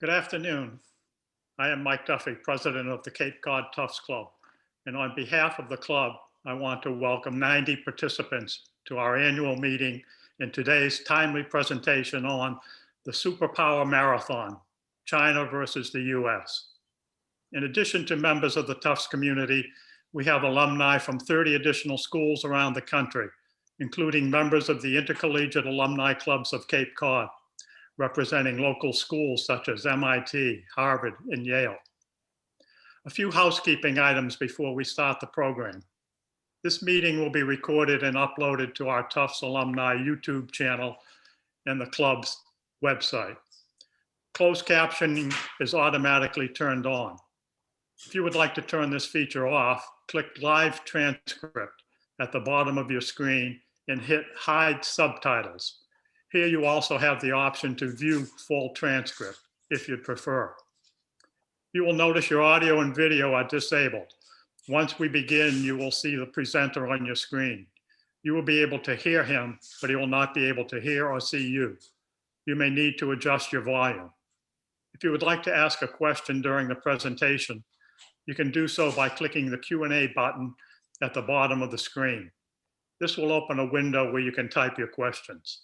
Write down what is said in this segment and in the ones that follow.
Good afternoon. I am Mike Duffy, president of the Cape Cod Tufts Club. And on behalf of the club, I want to welcome 90 participants to our annual meeting and today's timely presentation on the Superpower Marathon, China versus the US. In addition to members of the Tufts community, we have alumni from 30 additional schools around the country, including members of the Intercollegiate Alumni Clubs of Cape Cod, representing local schools such as MIT, Harvard, and Yale. A few housekeeping items before we start the program. This meeting will be recorded and uploaded to our Tufts Alumni YouTube channel and the club's website. Closed captioning is automatically turned on. If you would like to turn this feature off, click Live Transcript at the bottom of your screen and hit Hide Subtitles. Here you also have the option to view full transcript if you'd prefer. You will notice your audio and video are disabled. Once we begin, you will see the presenter on your screen. You will be able to hear him, but he will not be able to hear or see you. You may need to adjust your volume. If you would like to ask a question during the presentation, you can do so by clicking the Q&A button at the bottom of the screen. This will open a window where you can type your questions.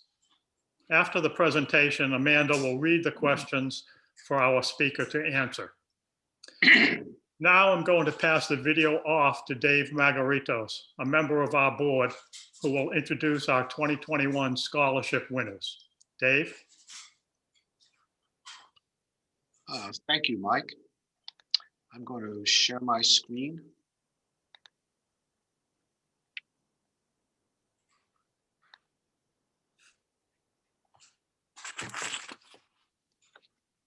After the presentation, Amanda will read the questions for our speaker to answer. Now I'm going to pass the video off to Dave Margaritos, a member of our board, who will introduce our 2021 scholarship winners. Dave? Thank you, Mike. I'm going to share my screen.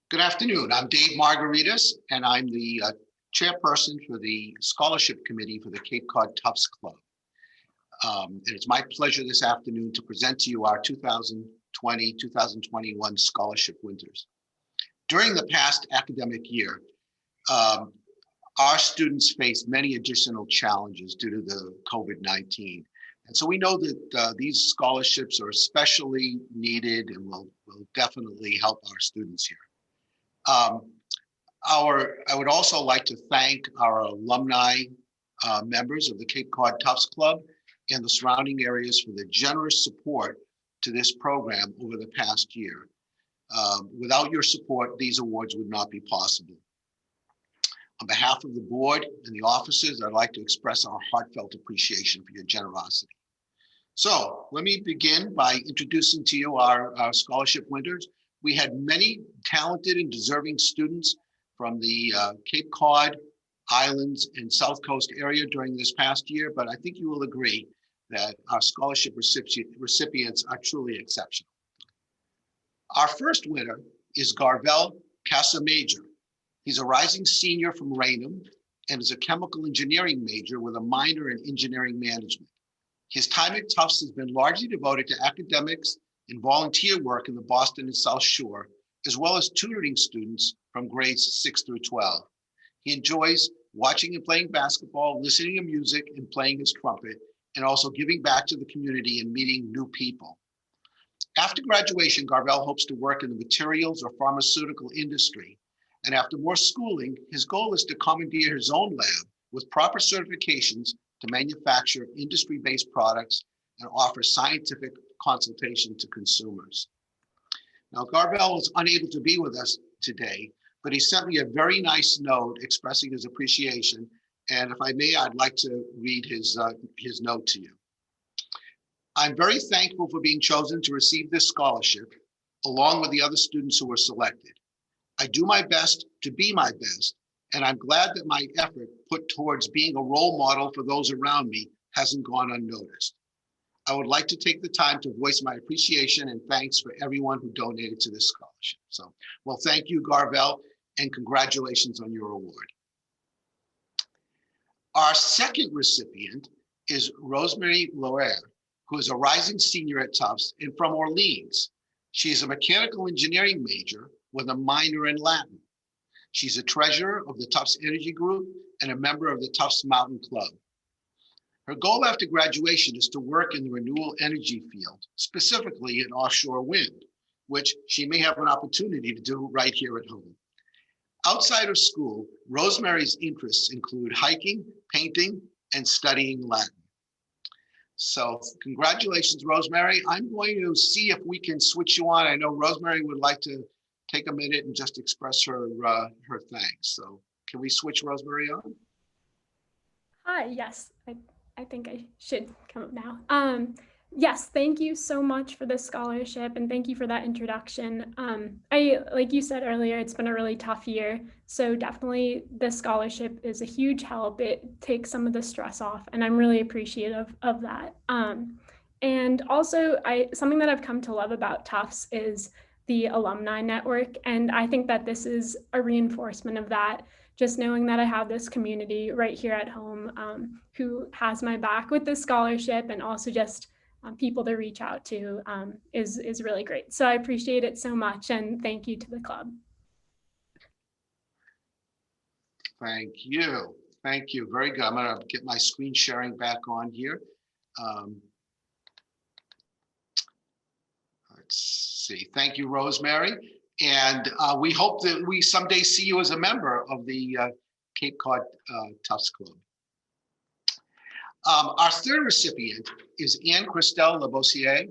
Good afternoon. I'm Dave Margaritas, and I'm the chairperson for the scholarship committee for the Cape Cod Tufts Club. And it's my pleasure this afternoon to present to you our 2020-2021 scholarship winners. During the past academic year, our students faced many additional challenges due to the COVID-19. And so we know that these scholarships are especially needed and will definitely help our students here. I would also like to thank our alumni members of the Cape Cod Tufts Club and the surrounding areas for the generous support to this program over the past year. Without your support, these awards would not be possible. On behalf of the board and the officers, I'd like to express our heartfelt appreciation for your generosity. So let me begin by introducing to you our scholarship winners. We had many talented and deserving students from the Cape Cod, Islands, and South Coast area during this past year, but I think you will agree that our scholarship recipients are truly exceptional. Our first winner is Garvel Casamajor. He's a rising senior from Raynham and is a chemical engineering major with a minor in engineering management. His time at Tufts has been largely devoted to academics and volunteer work in the Boston and South Shore, as well as tutoring students from grades 6 through 12. He enjoys watching and playing basketball, listening to music, and playing his trumpet, and also giving back to the community and meeting new people. After graduation, Garvel hopes to work in the materials or pharmaceutical industry. And after more schooling, his goal is to commandeer his own lab with proper certifications to manufacture industry-based products and offer scientific consultation to consumers. Now, Garvel is unable to be with us today, but he sent me a very nice note expressing his appreciation. And if I may, I'd like to read his note to you. I'm very thankful for being chosen to receive this scholarship, along with the other students who were selected. I do my best to be my best, and I'm glad that my effort put towards being a role model for those around me hasn't gone unnoticed. I would like to take the time to voice my appreciation and thanks for everyone who donated to this scholarship. So, well, thank you, Garvel, and congratulations on your award. Our second recipient is Rosemary Loer, who is a rising senior at Tufts and from Orleans. She is a mechanical engineering major with a minor in Latin. She's a treasurer of the Tufts Energy Group and a member of the Tufts Mountain Club. Her goal after graduation is to work in the renewable energy field, specifically in offshore wind. which she may have an opportunity to do right here at home. Outside of school, Rosemary's interests include hiking, painting, and studying Latin. So congratulations, Rosemary. I'm going to see if we can switch you on. I know Rosemary would like to take a minute and just express her thanks. So can we switch Rosemary on? Hi, yes, I think I should come up now. Yes, thank you so much for this scholarship and thank you for that introduction. Like you said earlier, it's been a really tough year. So definitely this scholarship is a huge help. It takes some of the stress off and I'm really appreciative of that. And also something that I've come to love about Tufts is the alumni network. And I think that this is a reinforcement of that. Just knowing that I have this community right here at home who has my back with this scholarship and also just people to reach out to is really great. So I appreciate it so much and thank you to the club. Thank you. Thank you. Very good. I'm going to get my screen sharing back on here. Let's see. Thank you, Rosemary. And we hope that we someday see you as a member of the Cape Cod Tufts Club. Our third recipient is Anne Christelle Labossiere.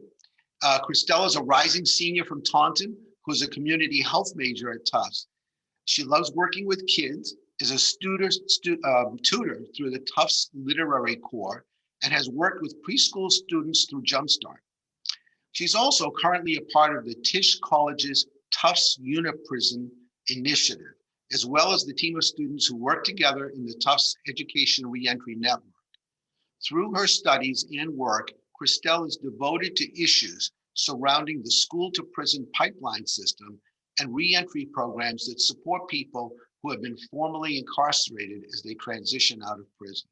Christelle is a rising senior from Taunton who's a community health major at Tufts. She loves working with kids, is a tutor through the Tufts Literary Corps, and has worked with preschool students through Jumpstart. She's also currently a part of the Tisch College's Tufts Uniprison Initiative, as well as the team of students who work together in the Tufts Education Reentry Network. Through her studies and work, Christelle is devoted to issues surrounding the school-to-prison pipeline system and reentry programs that support people who have been formerly incarcerated as they transition out of prison.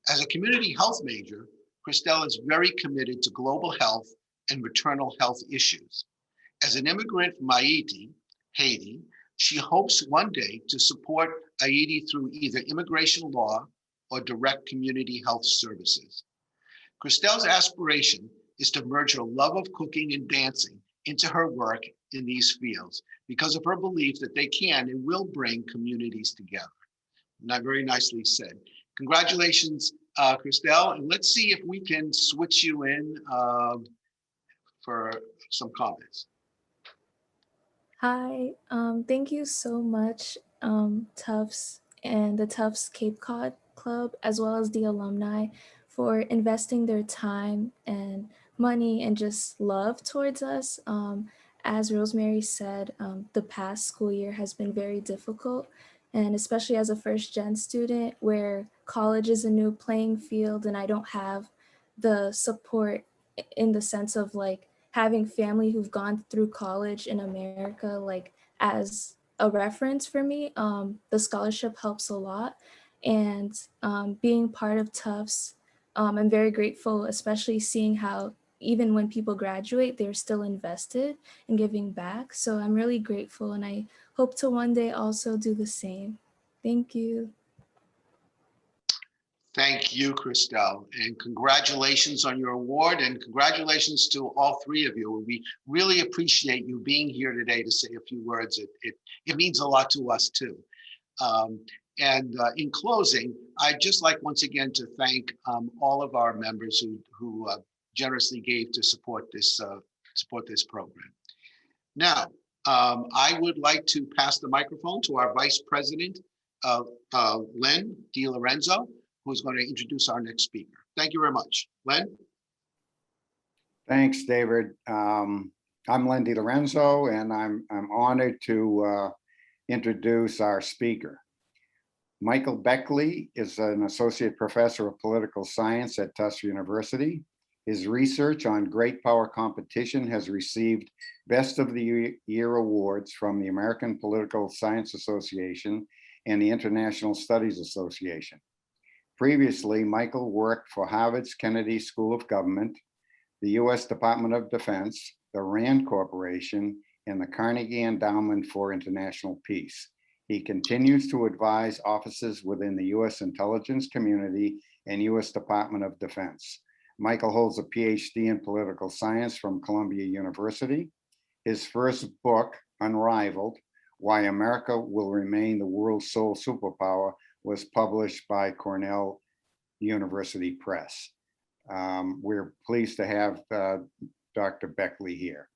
As a community health major, Christelle is very committed to global health and maternal health issues. As an immigrant from Haiti, she hopes one day to support Haiti through either immigration law or direct community health services. Christelle's aspiration is to merge her love of cooking and dancing into her work in these fields because of her belief that they can and will bring communities together. Not very nicely said. Congratulations, Christelle, and let's see if we can switch you in for some comments. Hi, thank you so much, Tufts and the Tufts Cape Cod Club, as well as the alumni, for investing their time and money and just love towards us. As Rosemary said, the past school year has been very difficult, and especially as a first-gen student where college is a new playing field and I don't have the support in the sense of like having family who've gone through college in America, like as a reference for me, the scholarship helps a lot. And being part of Tufts, I'm very grateful, especially seeing how even when people graduate, they're still invested in giving back. So I'm really grateful and I hope to one day also do the same. Thank you. Thank you, Christelle, and congratulations on your award and congratulations to all three of you. We really appreciate you being here today to say a few words. It means a lot to us too. In closing, I'd just like once again to thank all of our members who generously gave to support this program. Now, I would like to pass the microphone to our Vice President, Len DiLorenzo, who's going to introduce our next speaker. Thank you very much. Len? Thanks, David. I'm Len DiLorenzo, and I'm honored to introduce our speaker. Michael Beckley is an associate professor of political science at Tufts University. His research on great power competition has received Best of the Year awards from the American Political Science Association and the International Studies Association. Previously, Michael worked for Harvard's Kennedy School of Government, the U.S. Department of Defense, the RAND Corporation, and the Carnegie Endowment for International Peace. He continues to advise offices within the U.S. intelligence community and U.S. Department of Defense. Michael holds a PhD in political science from Columbia University. His first book, Unrivaled, Why America Will Remain the World's Sole Superpower, was published by Cornell University Press. We're pleased to have Dr. Beckley here.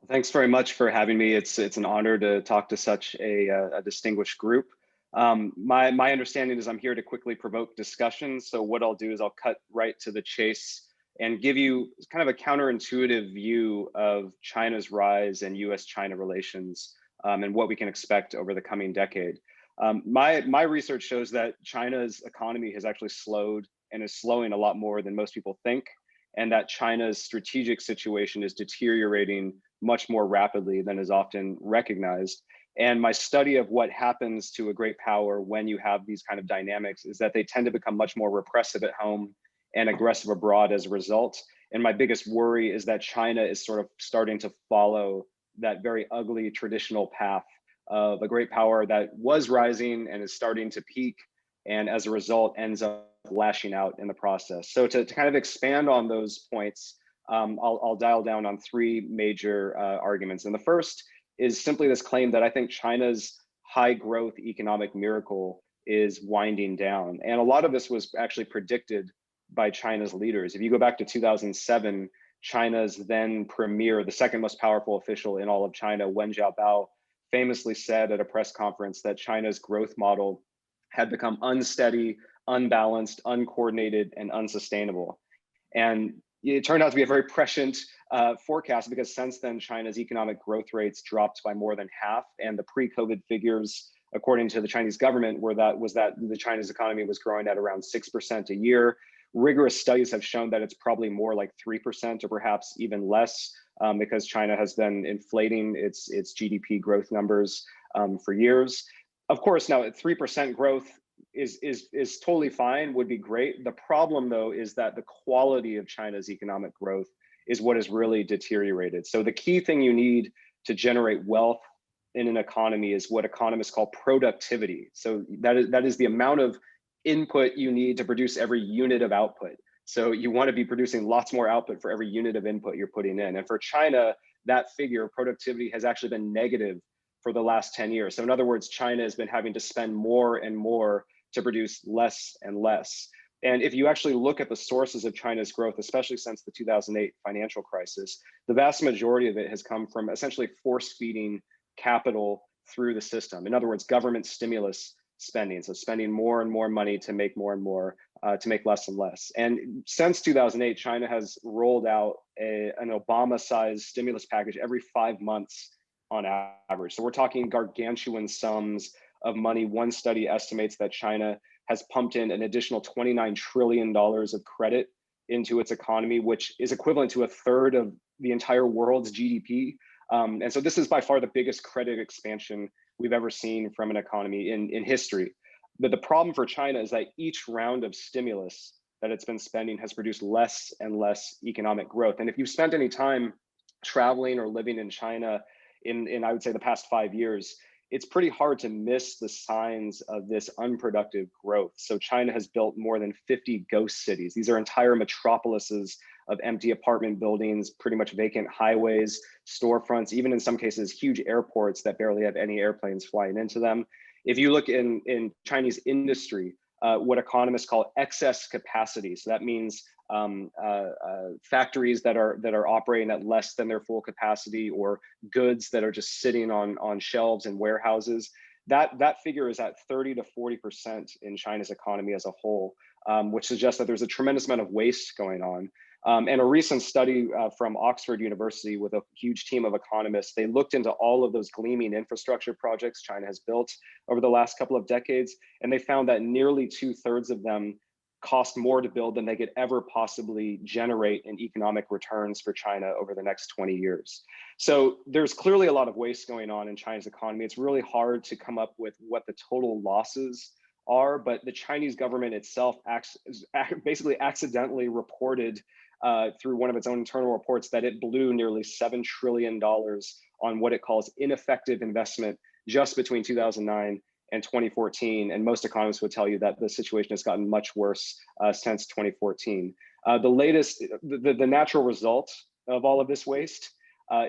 Thanks very much for having me. It's an honor to talk to such a distinguished group. My understanding is I'm here to quickly provoke discussion. So what I'll do is I'll cut right to the chase and give you kind of a counterintuitive view of China's rise and US-China relations and what we can expect over the coming decade. My research shows that China's economy has actually slowed and is slowing a lot more than most people think, and that China's strategic situation is deteriorating much more rapidly than is often recognized. And my study of what happens to a great power when you have these kind of dynamics is that they tend to become much more repressive at home and aggressive abroad as a result. And my biggest worry is that China is sort of starting to follow that very ugly traditional path of a great power that was rising and is starting to peak, and as a result ends up lashing out in the process. So to kind of expand on those points, I'll dial down on three major arguments. And the first is simply this claim that I think China's high growth economic miracle is winding down. And a lot of this was actually predicted by China's leaders. If you go back to 2007, China's then premier, the second most powerful official in all of China, Wen Jiabao, famously said at a press conference that China's growth model had become unsteady, unbalanced, uncoordinated, and unsustainable. And it turned out to be a very prescient forecast, because since then, China's economic growth rates dropped by more than half. And the pre-COVID figures, according to the Chinese government, was that the China's economy was growing at around 6% a year. Rigorous studies have shown that it's probably more like 3% or perhaps even less, because China has been inflating its GDP growth numbers for years. Of course, now at 3% growth is totally fine, would be great. The problem, though, is that the quality of China's economic growth is what has really deteriorated. So the key thing you need to generate wealth in an economy is what economists call productivity. So that is the amount of input you need to produce every unit of output. So you want to be producing lots more output for every unit of input you're putting in. And for China, that figure, productivity, has actually been negative for the last 10 years. So in other words, China has been having to spend more and more to produce less and less. And if you actually look at the sources of China's growth, especially since the 2008 financial crisis, the vast majority of it has come from essentially force-feeding capital through the system. In other words, government stimulus spending. So spending more and more money to make more and more, to make less and less. And since 2008, China has rolled out an Obama-sized stimulus package every 5 months on average. So we're talking gargantuan sums of money. One study estimates that China has pumped in an additional $29 trillion of credit into its economy, which is equivalent to a third of the entire world's GDP. And so this is by far the biggest credit expansion we've ever seen from an economy in history. But the problem for China is that each round of stimulus that it's been spending has produced less and less economic growth. And if you've spent any time traveling or living in China in I would say the past 5 years, it's pretty hard to miss the signs of this unproductive growth. So China has built more than 50 ghost cities. These are entire metropolises of empty apartment buildings, pretty much vacant highways, storefronts, even in some cases, huge airports that barely have any airplanes flying into them. If you look in Chinese industry, what economists call excess capacity. So that means factories that are operating at less than their full capacity, or goods that are just sitting on shelves and warehouses. That figure is at 30 to 40% in China's economy as a whole, which suggests that there's a tremendous amount of waste going on. And a recent study from Oxford University with a huge team of economists, they looked into all of those gleaming infrastructure projects China has built over the last couple of decades, and they found that nearly 2/3 of them cost more to build than they could ever possibly generate in economic returns for China over the next 20 years. So there's clearly a lot of waste going on in China's economy. It's really hard to come up with what the total losses are, but the Chinese government itself basically accidentally reported through one of its own internal reports that it blew nearly $7 trillion on what it calls ineffective investment just between 2009 and 2014. And most economists would tell you that the situation has gotten much worse since 2014. The natural result of all of this waste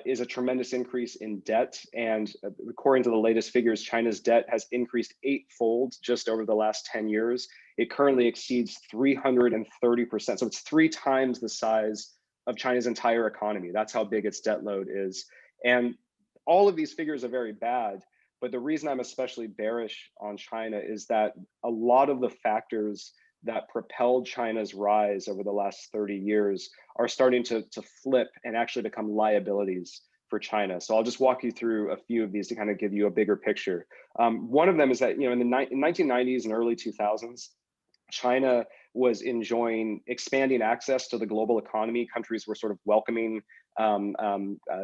is a tremendous increase in debt. And according to the latest figures, China's debt has increased 8-fold just over the last 10 years. It currently exceeds 330%. So it's 3 times the size of China's entire economy. That's how big its debt load is. And all of these figures are very bad. But the reason I'm especially bearish on China is that a lot of the factors that propelled China's rise over the last 30 years are starting to flip and actually become liabilities for China. So I'll just walk you through a few of these to kind of give you a bigger picture. One of them is that, in the 1990s and early 2000s, China was enjoying expanding access to the global economy. Countries were sort of welcoming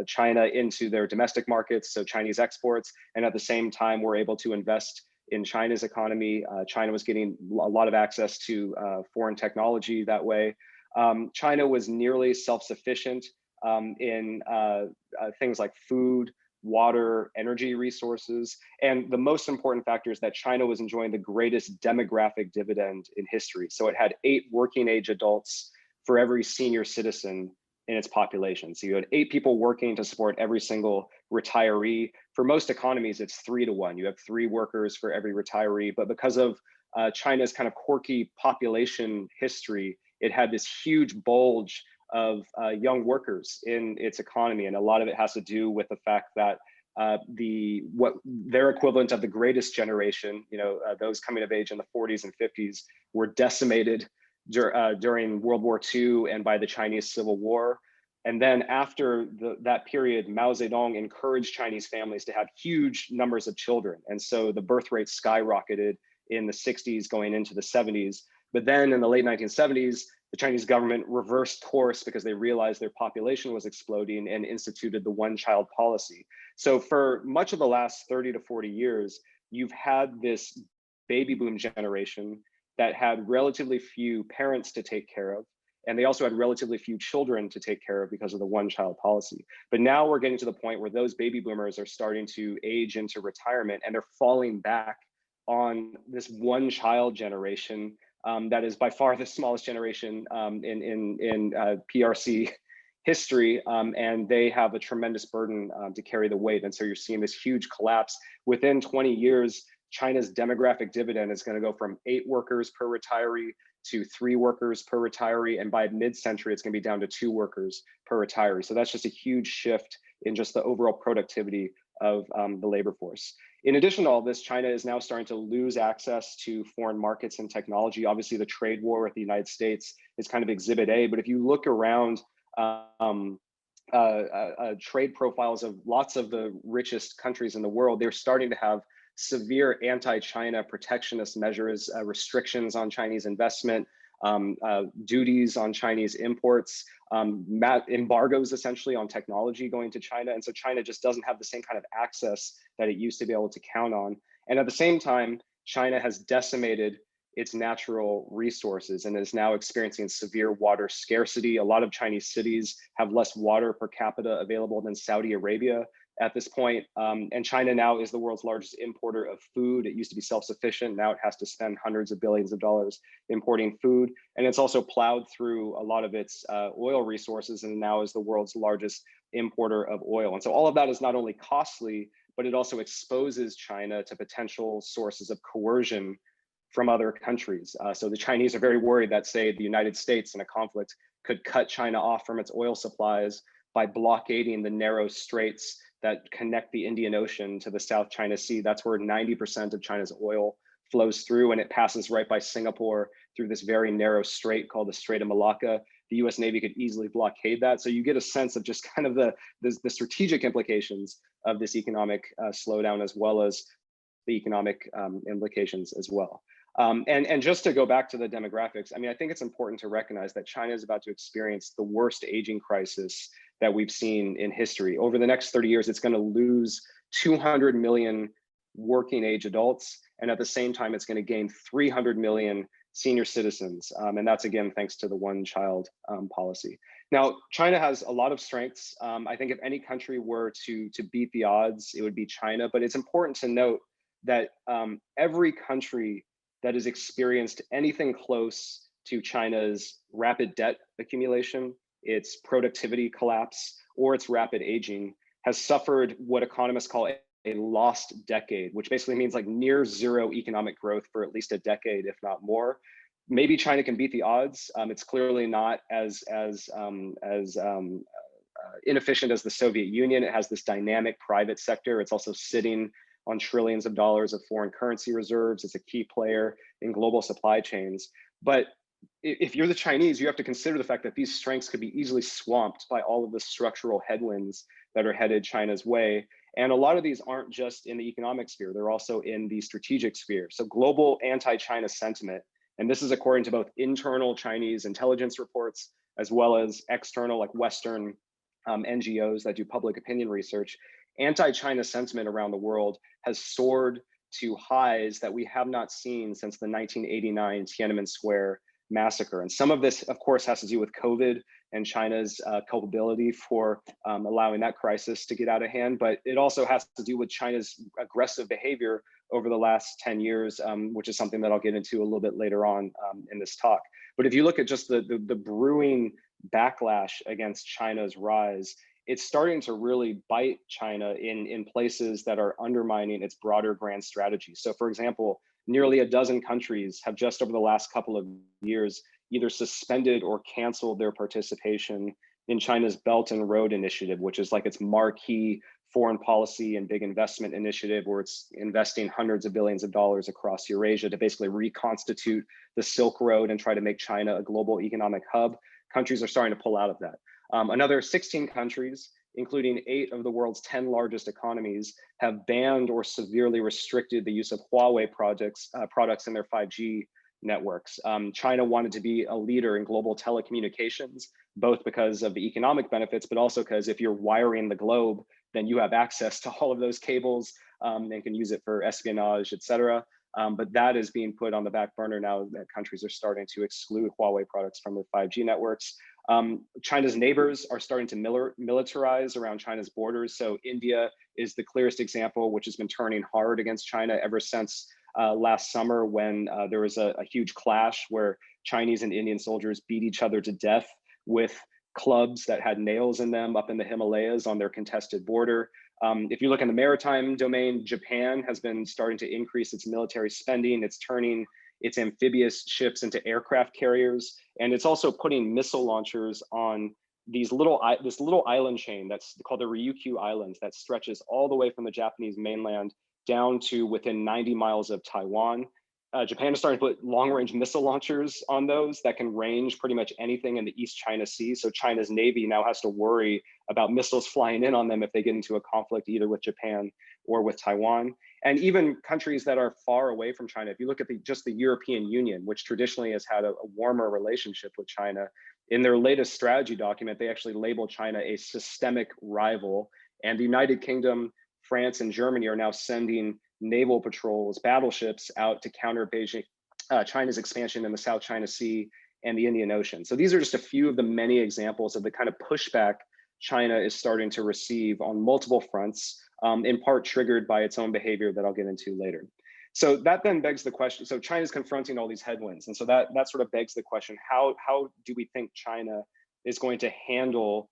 China into their domestic markets, so Chinese exports, and at the same time were able to invest in China's economy. China was getting a lot of access to foreign technology that way. China was nearly self-sufficient in things like food, water, energy resources. And the most important factor is that China was enjoying the greatest demographic dividend in history. So it had 8 working age adults for every senior citizen in its population. So you had 8 people working to support every single retiree. For most economies, it's 3 to 1. You have 3 workers for every retiree. But because of China's kind of quirky population history, it had this huge bulge of young workers in its economy. And a lot of it has to do with the fact that what their equivalent of the greatest generation, those coming of age in the 40s and 50s, were decimated during World War II and by the Chinese Civil War. And then after that period, Mao Zedong encouraged Chinese families to have huge numbers of children. And so the birth rate skyrocketed in the 60s going into the 70s. But then in the late 1970s, the Chinese government reversed course because they realized their population was exploding and instituted the one-child policy. So for much of the last 30 to 40 years, you've had this baby boom generation that had relatively few parents to take care of. And they also had relatively few children to take care of because of the one-child policy. But now we're getting to the point where those baby boomers are starting to age into retirement, and they're falling back on this one-child generation that is by far the smallest generation in PRC history, and they have a tremendous burden to carry the weight. And so you're seeing this huge collapse. Within 20 years, China's demographic dividend is going to go from 8 workers per retiree to 3 workers per retiree, and by mid-century, it's going to be down to 2 workers per retiree. So that's just a huge shift in just the overall productivity of the labor force. In addition to all this, China is now starting to lose access to foreign markets and technology. Obviously, the trade war with the United States is kind of exhibit A, but if you look around trade profiles of lots of the richest countries in the world, they're starting to have severe anti-China protectionist measures, restrictions on Chinese investment, duties on Chinese imports, embargoes essentially on technology going to China. And so China just doesn't have the same kind of access that it used to be able to count on. And at the same time, China has decimated its natural resources and is now experiencing severe water scarcity. A lot of Chinese cities have less water per capita available than Saudi Arabia at this point. And China now is the world's largest importer of food. It used to be self-sufficient. Now it has to spend hundreds of billions of dollars importing food. And it's also plowed through a lot of its oil resources and now is the world's largest importer of oil. And so all of that is not only costly, but it also exposes China to potential sources of coercion from other countries. So the Chinese are very worried that, say, the United States in a conflict could cut China off from its oil supplies by blockading the narrow straits that connect the Indian Ocean to the South China Sea. That's where 90% of China's oil flows through, and it passes right by Singapore through this very narrow strait called the Strait of Malacca. The US Navy could easily blockade that. So you get a sense of just kind of the strategic implications of this economic slowdown, as well as the economic implications as well. And just to go back to the demographics, I mean, I think it's important to recognize that China is about to experience the worst aging crisis that we've seen in history. Over the next 30 years, it's going to lose 200 million working age adults. And at the same time, it's going to gain 300 million senior citizens. And that's, again, thanks to the one-child policy. Now, China has a lot of strengths. I think if any country were to beat the odds, it would be China. But it's important to note that every country that has experienced anything close to China's rapid debt accumulation its productivity collapse, or its rapid aging, has suffered what economists call a lost decade, which basically means like near zero economic growth for at least a decade, if not more. Maybe China can beat the odds. It's clearly not as inefficient as the Soviet Union. It has this dynamic private sector. It's also sitting on trillions of dollars of foreign currency reserves. It's a key player in global supply chains. But if you're the Chinese, you have to consider the fact that these strengths could be easily swamped by all of the structural headwinds that are headed China's way. And a lot of these aren't just in the economic sphere, they're also in the strategic sphere. So global anti-China sentiment, and this is according to both internal Chinese intelligence reports, as well as external, like Western NGOs that do public opinion research, anti-China sentiment around the world has soared to highs that we have not seen since the 1989 Tiananmen Square massacre. And some of this, of course, has to do with COVID and China's culpability for allowing that crisis to get out of hand. But it also has to do with China's aggressive behavior over the last 10 years, which is something that I'll get into a little bit later on in this talk. But if you look at just the brewing backlash against China's rise, it's starting to really bite China in places that are undermining its broader grand strategy. So for example, nearly a dozen countries have just over the last couple of years either suspended or canceled their participation in China's Belt and Road Initiative, which is like its marquee foreign policy and big investment initiative, where it's investing hundreds of billions of dollars across Eurasia to basically reconstitute the Silk Road and try to make China a global economic hub. Countries are starting to pull out of that. Another 16 countries, including 8 of the world's 10 largest economies, have banned or severely restricted the use of Huawei products in their 5G networks. China wanted to be a leader in global telecommunications, both because of the economic benefits, but also because if you're wiring the globe, then you have access to all of those cables and can use it for espionage, et cetera. But that is being put on the back burner now that countries are starting to exclude Huawei products from their 5G networks. China's neighbors are starting to militarize around China's borders. So India is the clearest example, which has been turning hard against China ever since last summer, when there was a huge clash where Chinese and Indian soldiers beat each other to death with clubs that had nails in them up in the Himalayas on their contested border. If you look in the maritime domain, Japan has been starting to increase its military spending. It's turning its amphibious ships into aircraft carriers, and it's also putting missile launchers on this little island chain that's called the Ryukyu Islands that stretches all the way from the Japanese mainland down to within 90 miles of Taiwan. Japan is starting to put long-range missile launchers on those that can range pretty much anything in the East China Sea. So China's Navy now has to worry about missiles flying in on them if they get into a conflict either with Japan or with Taiwan. And even countries that are far away from China, if you look at just the European Union, which traditionally has had a warmer relationship with China, in their latest strategy document, they actually label China a systemic rival. And the United Kingdom, France, and Germany are now sending naval patrols, battleships out to counter Beijing, China's expansion in the South China Sea and the Indian Ocean. So these are just a few of the many examples of the kind of pushback China is starting to receive on multiple fronts, in part triggered by its own behavior that I'll get into later. So that then begs the question, so China's confronting all these headwinds. And so that sort of begs the question, how do we think China is going to handle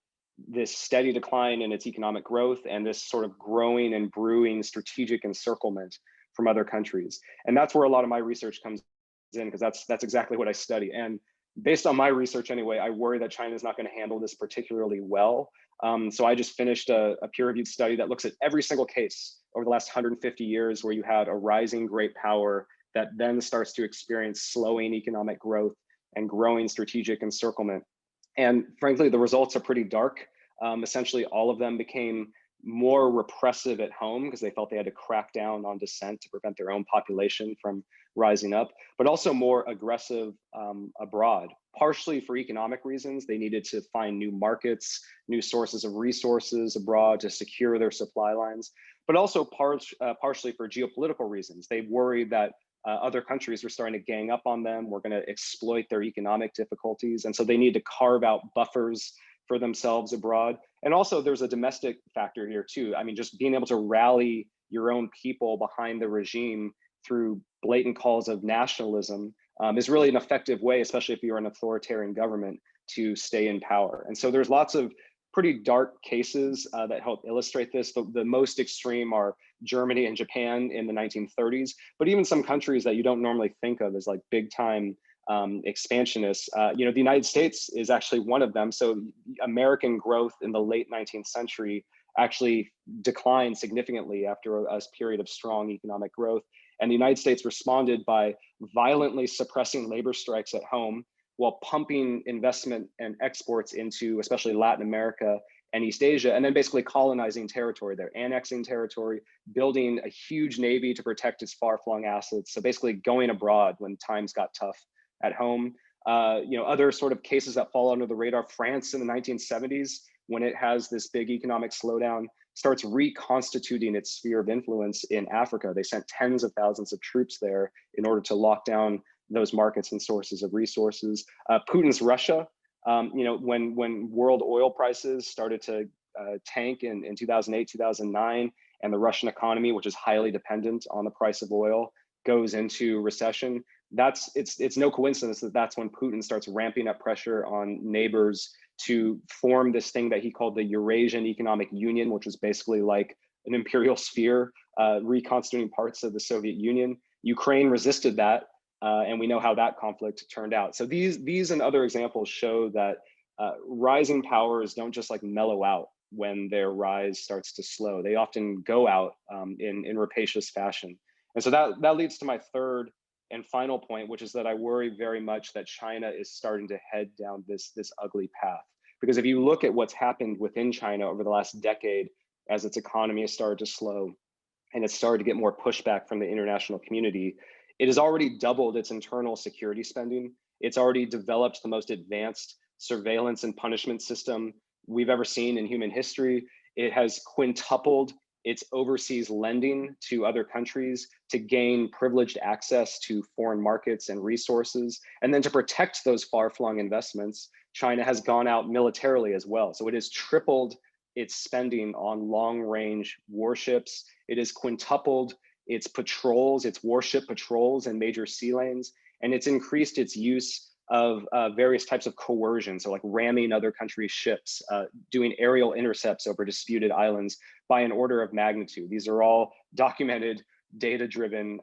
this steady decline in its economic growth and this sort of growing and brewing strategic encirclement from other countries? And that's where a lot of my research comes in, because that's exactly what I study. And based on my research anyway, I worry that China is not going to handle this particularly well. So I just finished a peer-reviewed study that looks at every single case over the last 150 years where you had a rising great power that then starts to experience slowing economic growth and growing strategic encirclement. And frankly, the results are pretty dark. Essentially, all of them became more repressive at home because they felt they had to crack down on dissent to prevent their own population from rising up, but also more aggressive abroad, partially for economic reasons. They needed to find new markets, new sources of resources abroad to secure their supply lines, but also partially for geopolitical reasons. They worried that other countries were starting to gang up on them, were going to exploit their economic difficulties. And so they need to carve out buffers for themselves abroad. And also there's a domestic factor here too. I mean, just being able to rally your own people behind the regime through blatant calls of nationalism is really an effective way, especially if you're an authoritarian government, to stay in power. And so there's lots of pretty dark cases that help illustrate this. The most extreme are Germany and Japan in the 1930s, but even some countries that you don't normally think of as like big time expansionists. You know, the United States is actually one of them. So American growth in the late 19th century actually declined significantly after a period of strong economic growth. And the United States responded by violently suppressing labor strikes at home while pumping investment and exports into especially Latin America and East Asia, and then basically colonizing territory there, annexing territory, building a huge navy to protect its far-flung assets. So basically going abroad when times got tough at home. You know, other sort of cases that fall under the radar, France in the 1970s, when it has this big economic slowdown, starts reconstituting its sphere of influence in Africa. They sent tens of thousands of troops there in order to lock down those markets and sources of resources. Putin's Russia, you know, when world oil prices started to tank in 2008, 2009, and the Russian economy, which is highly dependent on the price of oil, goes into recession, it's no coincidence that that's when Putin starts ramping up pressure on neighbors to form this thing that he called the Eurasian Economic Union, which was basically like an imperial sphere, reconstituting parts of the Soviet Union. Ukraine resisted that, and we know how that conflict turned out. So these and other examples show that rising powers don't just like mellow out when their rise starts to slow. They often go out in rapacious fashion. And so that leads to my third and final point, which is that I worry very much that China is starting to head down this ugly path. Because if you look at what's happened within China over the last decade, as its economy has started to slow and it's started to get more pushback from the international community, it has already doubled its internal security spending. It's already developed the most advanced surveillance and punishment system we've ever seen in human history. It has quintupled its overseas lending to other countries to gain privileged access to foreign markets and resources. And then to protect those far-flung investments, China has gone out militarily as well. So it has tripled its spending on long-range warships. It has quintupled its patrols, its warship patrols in major sea lanes, and it's increased its use of various types of coercion, so like ramming other countries' ships, doing aerial intercepts over disputed islands by an order of magnitude. These are all documented, data-driven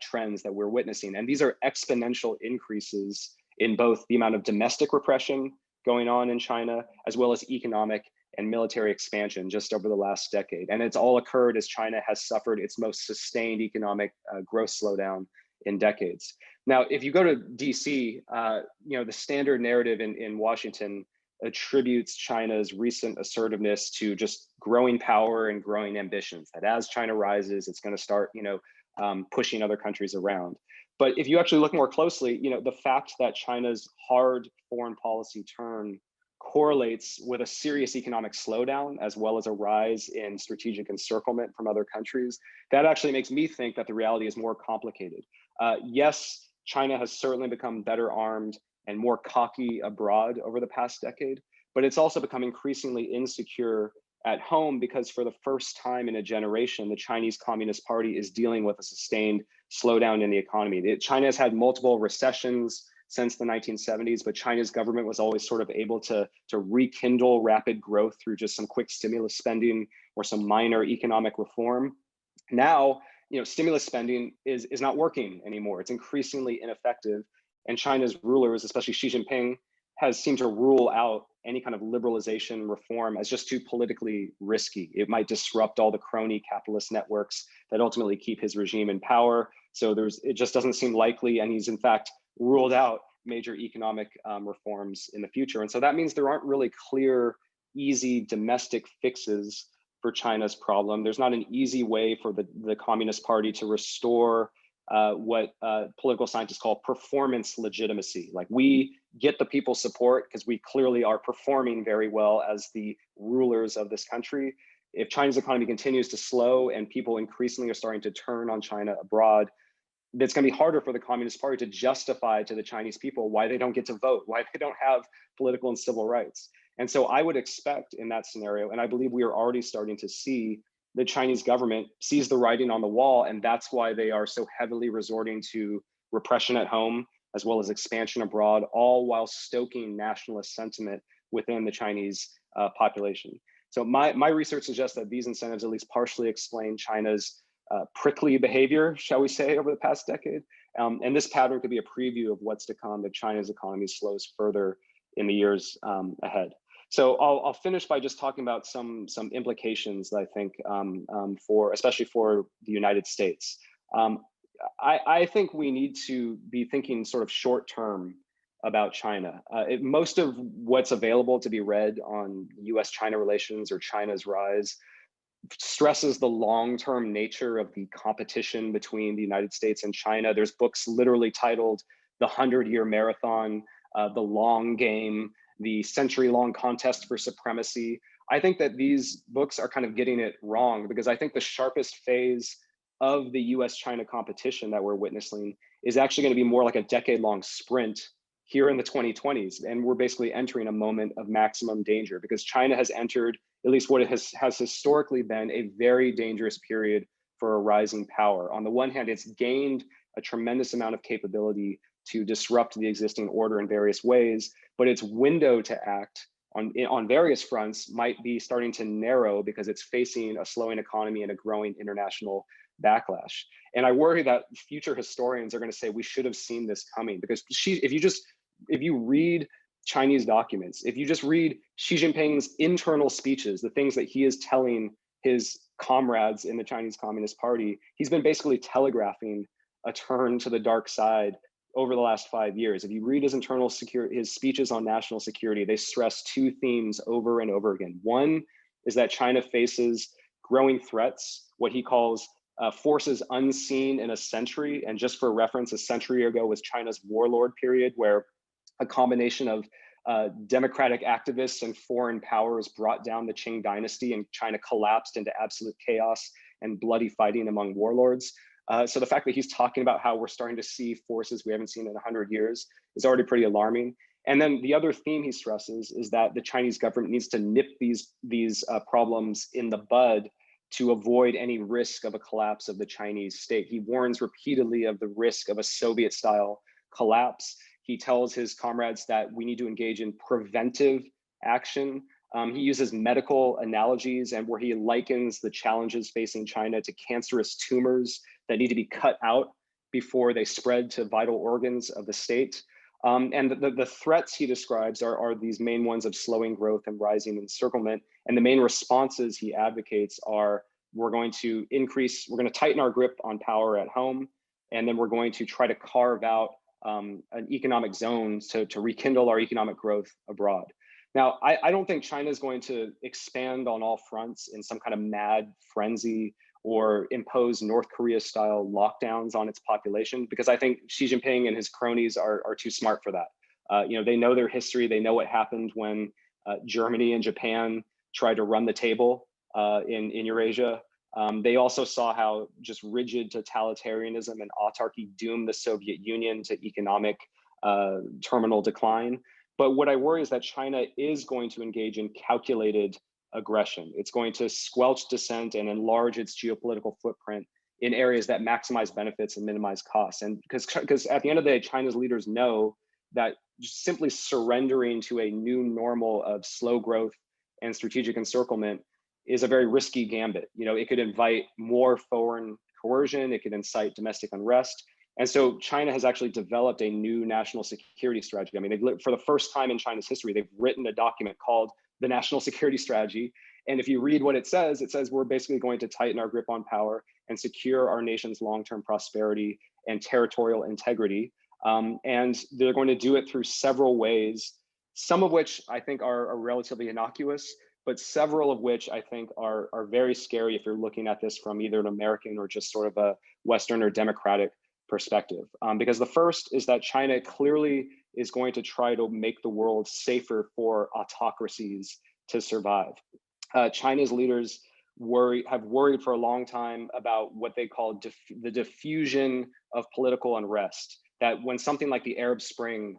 trends that we're witnessing. And these are exponential increases in both the amount of domestic repression going on in China, as well as economic and military expansion just over the last decade. And it's all occurred as China has suffered its most sustained economic growth slowdown in decades. Now, if you go to DC, you know, the standard narrative in Washington attributes China's recent assertiveness to just growing power and growing ambitions, that as China rises, it's going to start, you know, pushing other countries around. But if you actually look more closely, you know, the fact that China's hard foreign policy turn correlates with a serious economic slowdown, as well as a rise in strategic encirclement from other countries, that actually makes me think that the reality is more complicated. Yes, China has certainly become better armed and more cocky abroad over the past decade, but it's also become increasingly insecure at home because for the first time in a generation, the Chinese Communist Party is dealing with a sustained slowdown in the economy. China has had multiple recessions since the 1970s, but China's government was always sort of able to rekindle rapid growth through just some quick stimulus spending or some minor economic reform. Now, you know, stimulus spending is not working anymore. It's increasingly ineffective. And China's rulers, especially Xi Jinping, has seemed to rule out any kind of liberalization reform as just too politically risky. It might disrupt all the crony capitalist networks that ultimately keep his regime in power. So it just doesn't seem likely. And he's in fact ruled out major economic reforms in the future. And so that means there aren't really clear, easy domestic fixes for China's problem. There's not an easy way for the Communist Party to restore what political scientists call performance legitimacy. Like, we get the people's support because we clearly are performing very well as the rulers of this country. If China's economy continues to slow and people increasingly are starting to turn on China abroad, it's going to be harder for the Communist Party to justify to the Chinese people why they don't get to vote, why they don't have political and civil rights. And so I would expect in that scenario, and I believe we are already starting to see, the Chinese government sees the writing on the wall, and that's why they are so heavily resorting to repression at home, as well as expansion abroad, all while stoking nationalist sentiment within the Chinese population. So my research suggests that these incentives at least partially explain China's prickly behavior, shall we say, over the past decade. And this pattern could be a preview of what's to come if China's economy slows further in the years ahead. So I'll finish by just talking about some implications that I think especially for the United States. I think we need to be thinking sort of short term about China. Most of what's available to be read on US-China relations or China's rise stresses the long-term nature of the competition between the United States and China. There's books literally titled The 100-Year Marathon, The Long Game, The Century-Long Contest for Supremacy. I think that these books are kind of getting it wrong, because I think the sharpest phase of the US-China competition that we're witnessing is actually going to be more like a decade-long sprint here in the 2020s. And we're basically entering a moment of maximum danger, because China has entered at least what it has historically been a very dangerous period for a rising power. On the one hand, it's gained a tremendous amount of capability to disrupt the existing order in various ways, but its window to act on various fronts might be starting to narrow because it's facing a slowing economy and a growing international backlash. And I worry that future historians are going to say we should have seen this coming, because if you read Chinese documents, if you just read Xi Jinping's internal speeches, the things that he is telling his comrades in the Chinese Communist Party, he's been basically telegraphing a turn to the dark side over the last 5 years. If you read his speeches on national security, they stress two themes over and over again. One is that China faces growing threats, what he calls forces unseen in a century. And just for reference, a century ago was China's warlord period, where a combination of democratic activists and foreign powers brought down the Qing dynasty, and China collapsed into absolute chaos and bloody fighting among warlords. So the fact that he's talking about how we're starting to see forces we haven't seen in 100 years is already pretty alarming. And then the other theme he stresses is that the Chinese government needs to nip these problems in the bud to avoid any risk of a collapse of the Chinese state. He warns repeatedly of the risk of a Soviet-style collapse. He tells his comrades that we need to engage in preventive action. He uses medical analogies, and where he likens the challenges facing China to cancerous tumors that need to be cut out before they spread to vital organs of the state. And the threats he describes are these main ones of slowing growth and rising encirclement. And the main responses he advocates are, we're going to tighten our grip on power at home, and then we're going to try to carve out an economic zone to rekindle our economic growth abroad. Now, I don't think China is going to expand on all fronts in some kind of mad frenzy or impose North Korea-style lockdowns on its population, because I think Xi Jinping and his cronies are too smart for that. They know their history. They know what happened when Germany and Japan tried to run the table in Eurasia. They also saw how just rigid totalitarianism and autarky doomed the Soviet Union to economic terminal decline. But what I worry is that China is going to engage in calculated aggression. It's going to squelch dissent and enlarge its geopolitical footprint in areas that maximize benefits and minimize costs. And because at the end of the day, China's leaders know that just simply surrendering to a new normal of slow growth and strategic encirclement is a very risky gambit. It could invite more foreign coercion, it could incite domestic unrest. And so China has actually developed a new national security strategy. I mean, for the first time in China's history, they've written a document called the National Security Strategy. And if you read what it says we're basically going to tighten our grip on power and secure our nation's long-term prosperity and territorial integrity. And they're going to do it through several ways, some of which I think are relatively innocuous, but several of which I think are very scary if you're looking at this from either an American or just sort of a Western or democratic perspective. Because the first is that China clearly is going to try to make the world safer for autocracies to survive. China's leaders have worried for a long time about what they call the diffusion of political unrest, that when something like the Arab Spring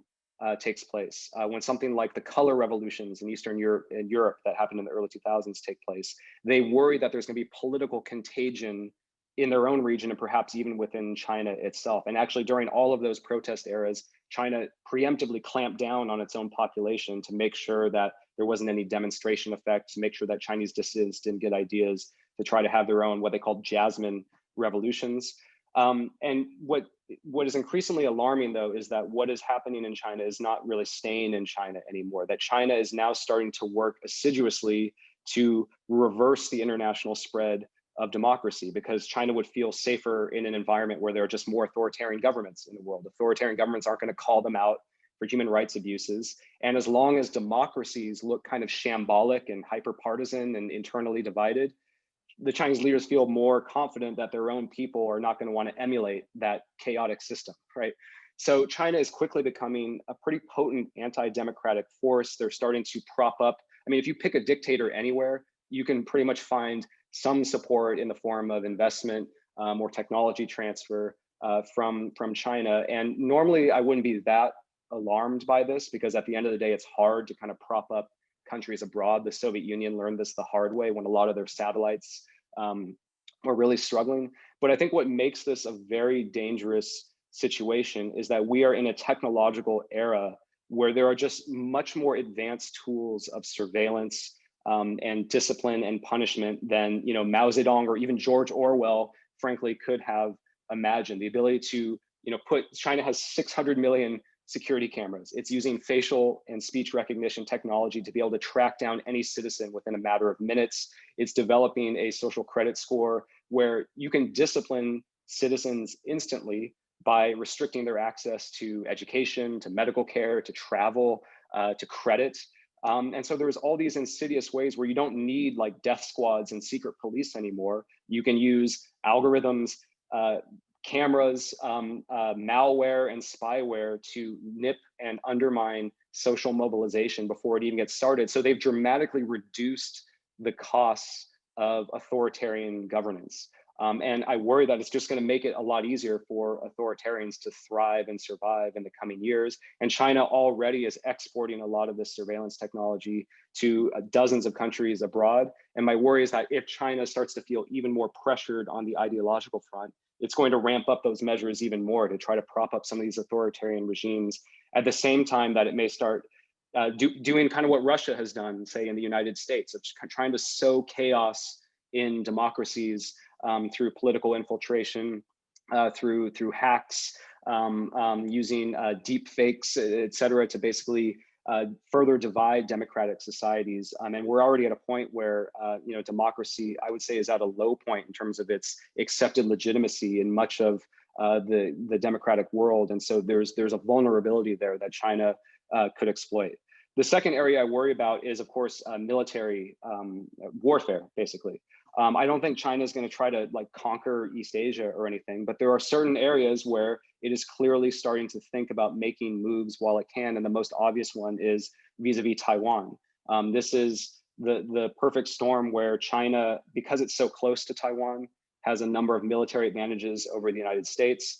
takes place, when something like the color revolutions in Eastern Europe that happened in the early 2000s take place, they worry that there's going to be political contagion in their own region and perhaps even within China itself. And actually during all of those protest eras, China preemptively clamped down on its own population to make sure that there wasn't any demonstration effect, to make sure that Chinese dissidents didn't get ideas to try to have their own, what they called Jasmine revolutions. And what is increasingly alarming, though, is that what is happening in China is not really staying in China anymore, that China is now starting to work assiduously to reverse the international spread of democracy, because China would feel safer in an environment where there are just more authoritarian governments in the world. Authoritarian governments aren't going to call them out for human rights abuses. And as long as democracies look kind of shambolic and hyper-partisan and internally divided, the Chinese leaders feel more confident that their own people are not going to want to emulate that chaotic system, right? So China is quickly becoming a pretty potent anti-democratic force. They're starting to prop up. I mean, if you pick a dictator anywhere, you can pretty much find some support in the form of investment or technology transfer from China. And normally I wouldn't be that alarmed by this, because at the end of the day, it's hard to kind of prop up countries abroad. The Soviet Union learned this the hard way when a lot of their satellites were really struggling. But I think what makes this a very dangerous situation is that we are in a technological era where there are just much more advanced tools of surveillance and discipline and punishment than Mao Zedong or even George Orwell, frankly, could have imagined. The ability to China has 600 million security cameras. It's using facial and speech recognition technology to be able to track down any citizen within a matter of minutes. It's developing a social credit score where you can discipline citizens instantly by restricting their access to education, to medical care, to travel, to credit. And so there's all these insidious ways where you don't need like death squads and secret police anymore. You can use algorithms, cameras, malware, and spyware to nip and undermine social mobilization before it even gets started. So they've dramatically reduced the costs of authoritarian governance. And I worry that it's just going to make it a lot easier for authoritarians to thrive and survive in the coming years. And China already is exporting a lot of this surveillance technology to dozens of countries abroad. And my worry is that if China starts to feel even more pressured on the ideological front, it's going to ramp up those measures even more to try to prop up some of these authoritarian regimes at the same time that it may start doing kind of what Russia has done, say, in the United States, of trying to sow chaos in democracies through political infiltration, through hacks, using deep fakes, et cetera, to basically further divide democratic societies. And we're already at a point where democracy, I would say, is at a low point in terms of its accepted legitimacy in much of the democratic world. And so there's a vulnerability there that China could exploit. The second area I worry about is, of course, military warfare, basically. I don't think China is going to try to conquer East Asia or anything, but there are certain areas where it is clearly starting to think about making moves while it can. And the most obvious one is vis-a-vis Taiwan. This is the perfect storm where China, because it's so close to Taiwan, has a number of military advantages over the United States.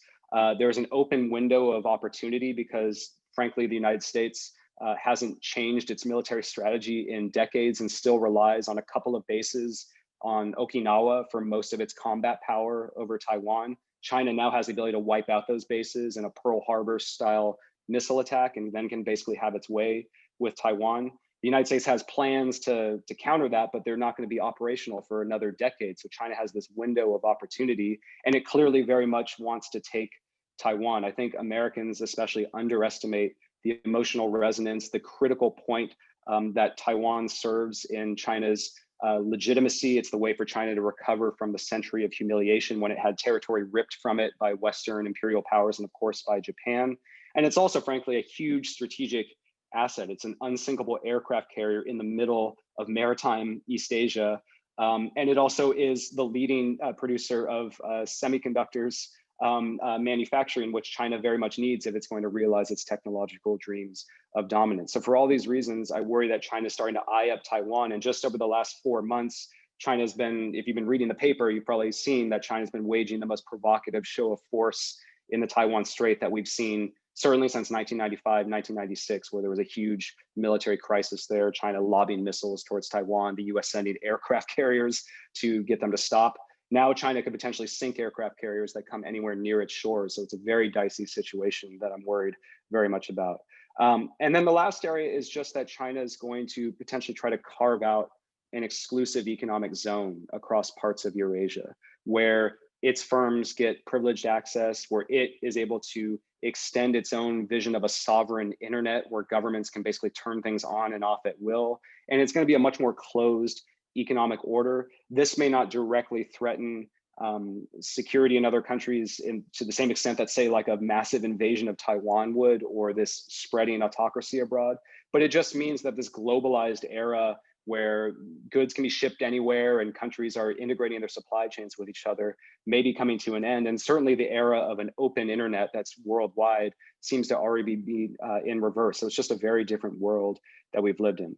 There's an open window of opportunity because, frankly, the United States hasn't changed its military strategy in decades and still relies on a couple of bases on Okinawa for most of its combat power over Taiwan. China now has the ability to wipe out those bases in a Pearl Harbor style missile attack and then can basically have its way with Taiwan. The United States has plans to counter that, but they're not going to be operational for another decade. So China has this window of opportunity, and it clearly very much wants to take Taiwan. I think Americans especially underestimate the emotional resonance, the critical point that Taiwan serves in China's legitimacy. It's the way for China to recover from the century of humiliation when it had territory ripped from it by Western imperial powers and, of course, by Japan. And it's also, frankly, a huge strategic asset. It's an unsinkable aircraft carrier in the middle of maritime East Asia. And it also is the leading producer of semiconductors manufacturing, which China very much needs if it's going to realize its technological dreams of dominance. So for all these reasons, I worry that China is starting to eye up Taiwan. And just over the last 4 months, China's been, if you've been reading the paper, you've probably seen that China's been waging the most provocative show of force in the Taiwan Strait that we've seen certainly since 1995, 1996, where there was a huge military crisis there, China lobbing missiles towards Taiwan, the US sending aircraft carriers to get them to stop. Now China could potentially sink aircraft carriers that come anywhere near its shores. So it's a very dicey situation that I'm worried very much about. And then the last area is just that China is going to potentially try to carve out an exclusive economic zone across parts of Eurasia, where its firms get privileged access, where it is able to extend its own vision of a sovereign internet where governments can basically turn things on and off at will. And it's going to be a much more closed economic order. This may not directly threaten security in other countries to the same extent that, say, like a massive invasion of Taiwan would, or this spreading autocracy abroad. But it just means that this globalized era where goods can be shipped anywhere and countries are integrating their supply chains with each other may be coming to an end. And certainly the era of an open internet that's worldwide seems to already be in reverse. So it's just a very different world that we've lived in.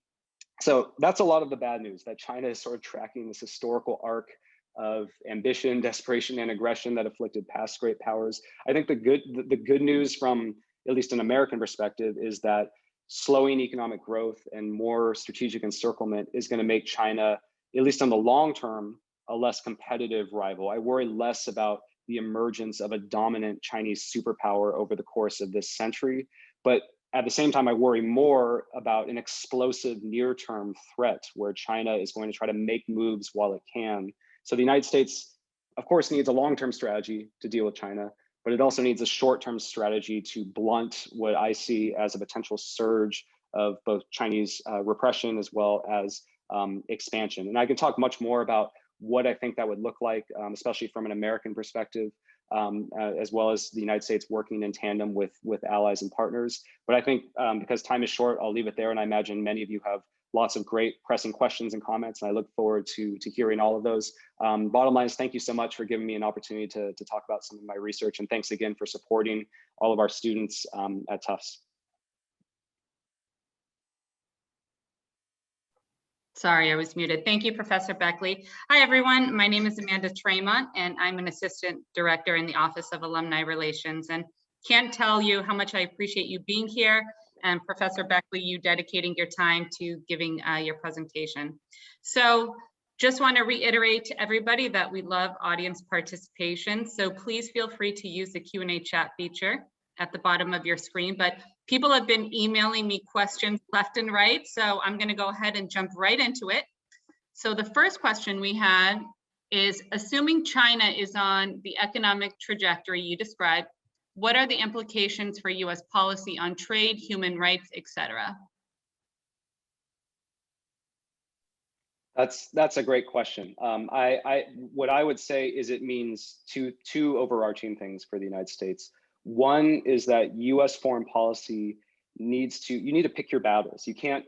So that's a lot of the bad news, that China is sort of tracking this historical arc of ambition, desperation, and aggression that afflicted past great powers. I think the good news from at least an American perspective is that slowing economic growth and more strategic encirclement is going to make China, at least on the long term, a less competitive rival. I worry less about the emergence of a dominant Chinese superpower over the course of this century, but at the same time, I worry more about an explosive near-term threat where China is going to try to make moves while it can. So the United States, of course, needs a long-term strategy to deal with China, but it also needs a short-term strategy to blunt what I see as a potential surge of both Chinese repression as well as expansion. And I can talk much more about what I think that would look like, especially from an American perspective, as well as the United States working in tandem with allies and partners. But I think because time is short, I'll leave it there. And I imagine many of you have lots of great pressing questions and comments, and I look forward to hearing all of those. Bottom line is, thank you so much for giving me an opportunity to talk about some of my research, and thanks again for supporting all of our students at Tufts. Sorry, I was muted. Thank you, Professor Beckley. Hi, everyone. My name is Amanda Tremont, and I'm an assistant director in the Office of Alumni Relations. And can't tell you how much I appreciate you being here, and Professor Beckley, you dedicating your time to giving your presentation. So just want to reiterate to everybody that we love audience participation. So please feel free to use the Q&A chat feature at the bottom of your screen, but people have been emailing me questions left and right, so I'm going to go ahead and jump right into it. So the first question we had is, assuming China is on the economic trajectory you described, what are the implications for US policy on trade, human rights, etc.? That's a great question. What I would say is it means two overarching things for the United States. One is that US foreign policy you need to pick your battles. You can't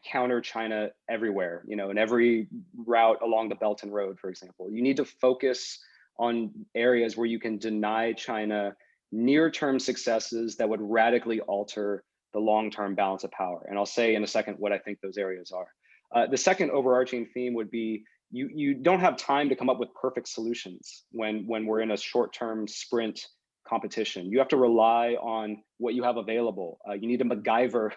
counter China everywhere, in every route along the Belt and Road, for example. You need to focus on areas where you can deny China near-term successes that would radically alter the long-term balance of power. And I'll say in a second what I think those areas are. The second overarching theme would be you don't have time to come up with perfect solutions when we're in a short-term sprint competition. You have to rely on what you have available. You need to MacGyver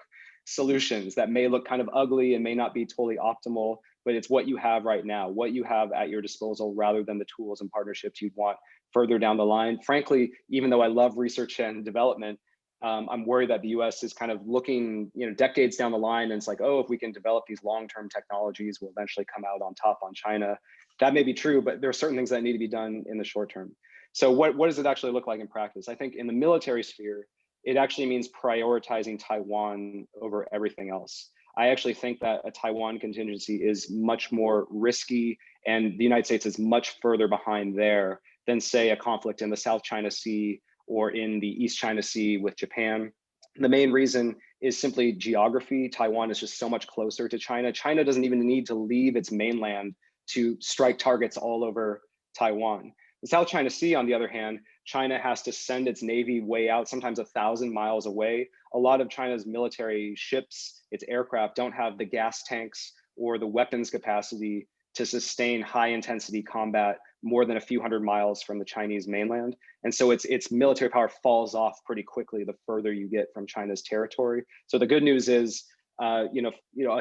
solutions that may look kind of ugly and may not be totally optimal, but it's what you have right now, what you have at your disposal, rather than the tools and partnerships you'd want further down the line. Frankly, even though I love research and development, I'm worried that the US is kind of looking, decades down the line, and it's like, oh, if we can develop these long-term technologies, we'll eventually come out on top on China. That may be true, but there are certain things that need to be done in the short term. So what does it actually look like in practice? I think in the military sphere, it actually means prioritizing Taiwan over everything else. I actually think that a Taiwan contingency is much more risky, and the United States is much further behind there than, say, a conflict in the South China Sea or in the East China Sea with Japan. The main reason is simply geography. Taiwan is just so much closer to China. China doesn't even need to leave its mainland to strike targets all over Taiwan. The South China Sea, on the other hand, China has to send its Navy way out, sometimes 1,000 miles away. A lot of China's military ships, its aircraft, don't have the gas tanks or the weapons capacity to sustain high intensity combat more than a few hundred miles from the Chinese mainland. And so its military power falls off pretty quickly the further you get from China's territory. So the good news is, a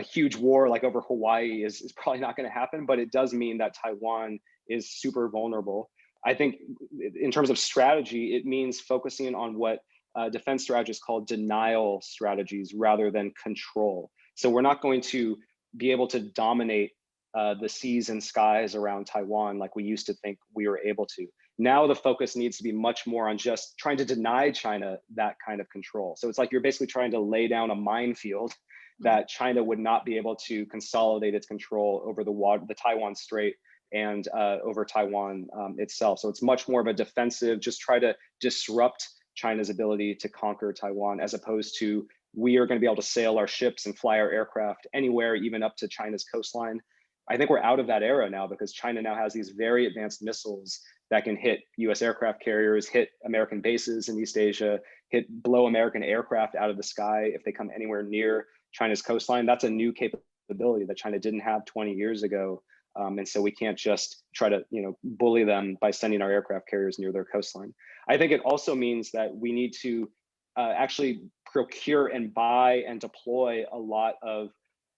huge war like over Hawaii is probably not going to happen, but it does mean that Taiwan is super vulnerable. I think in terms of strategy, it means focusing on what defense strategists call denial strategies rather than control. So we're not going to be able to dominate the seas and skies around Taiwan like we used to think we were able to. Now the focus needs to be much more on just trying to deny China that kind of control. So it's like you're basically trying to lay down a minefield that China would not be able to consolidate its control over the Taiwan Strait and over Taiwan itself. So it's much more of a defensive, just try to disrupt China's ability to conquer Taiwan, as opposed to we are going to be able to sail our ships and fly our aircraft anywhere, even up to China's coastline. I think we're out of that era now, because China now has these very advanced missiles that can hit US aircraft carriers, hit American bases in East Asia, blow American aircraft out of the sky if they come anywhere near China's coastline. That's a new capability that China didn't have 20 years ago. And so we can't just try to bully them by sending our aircraft carriers near their coastline. I think it also means that we need to actually procure and buy and deploy a lot of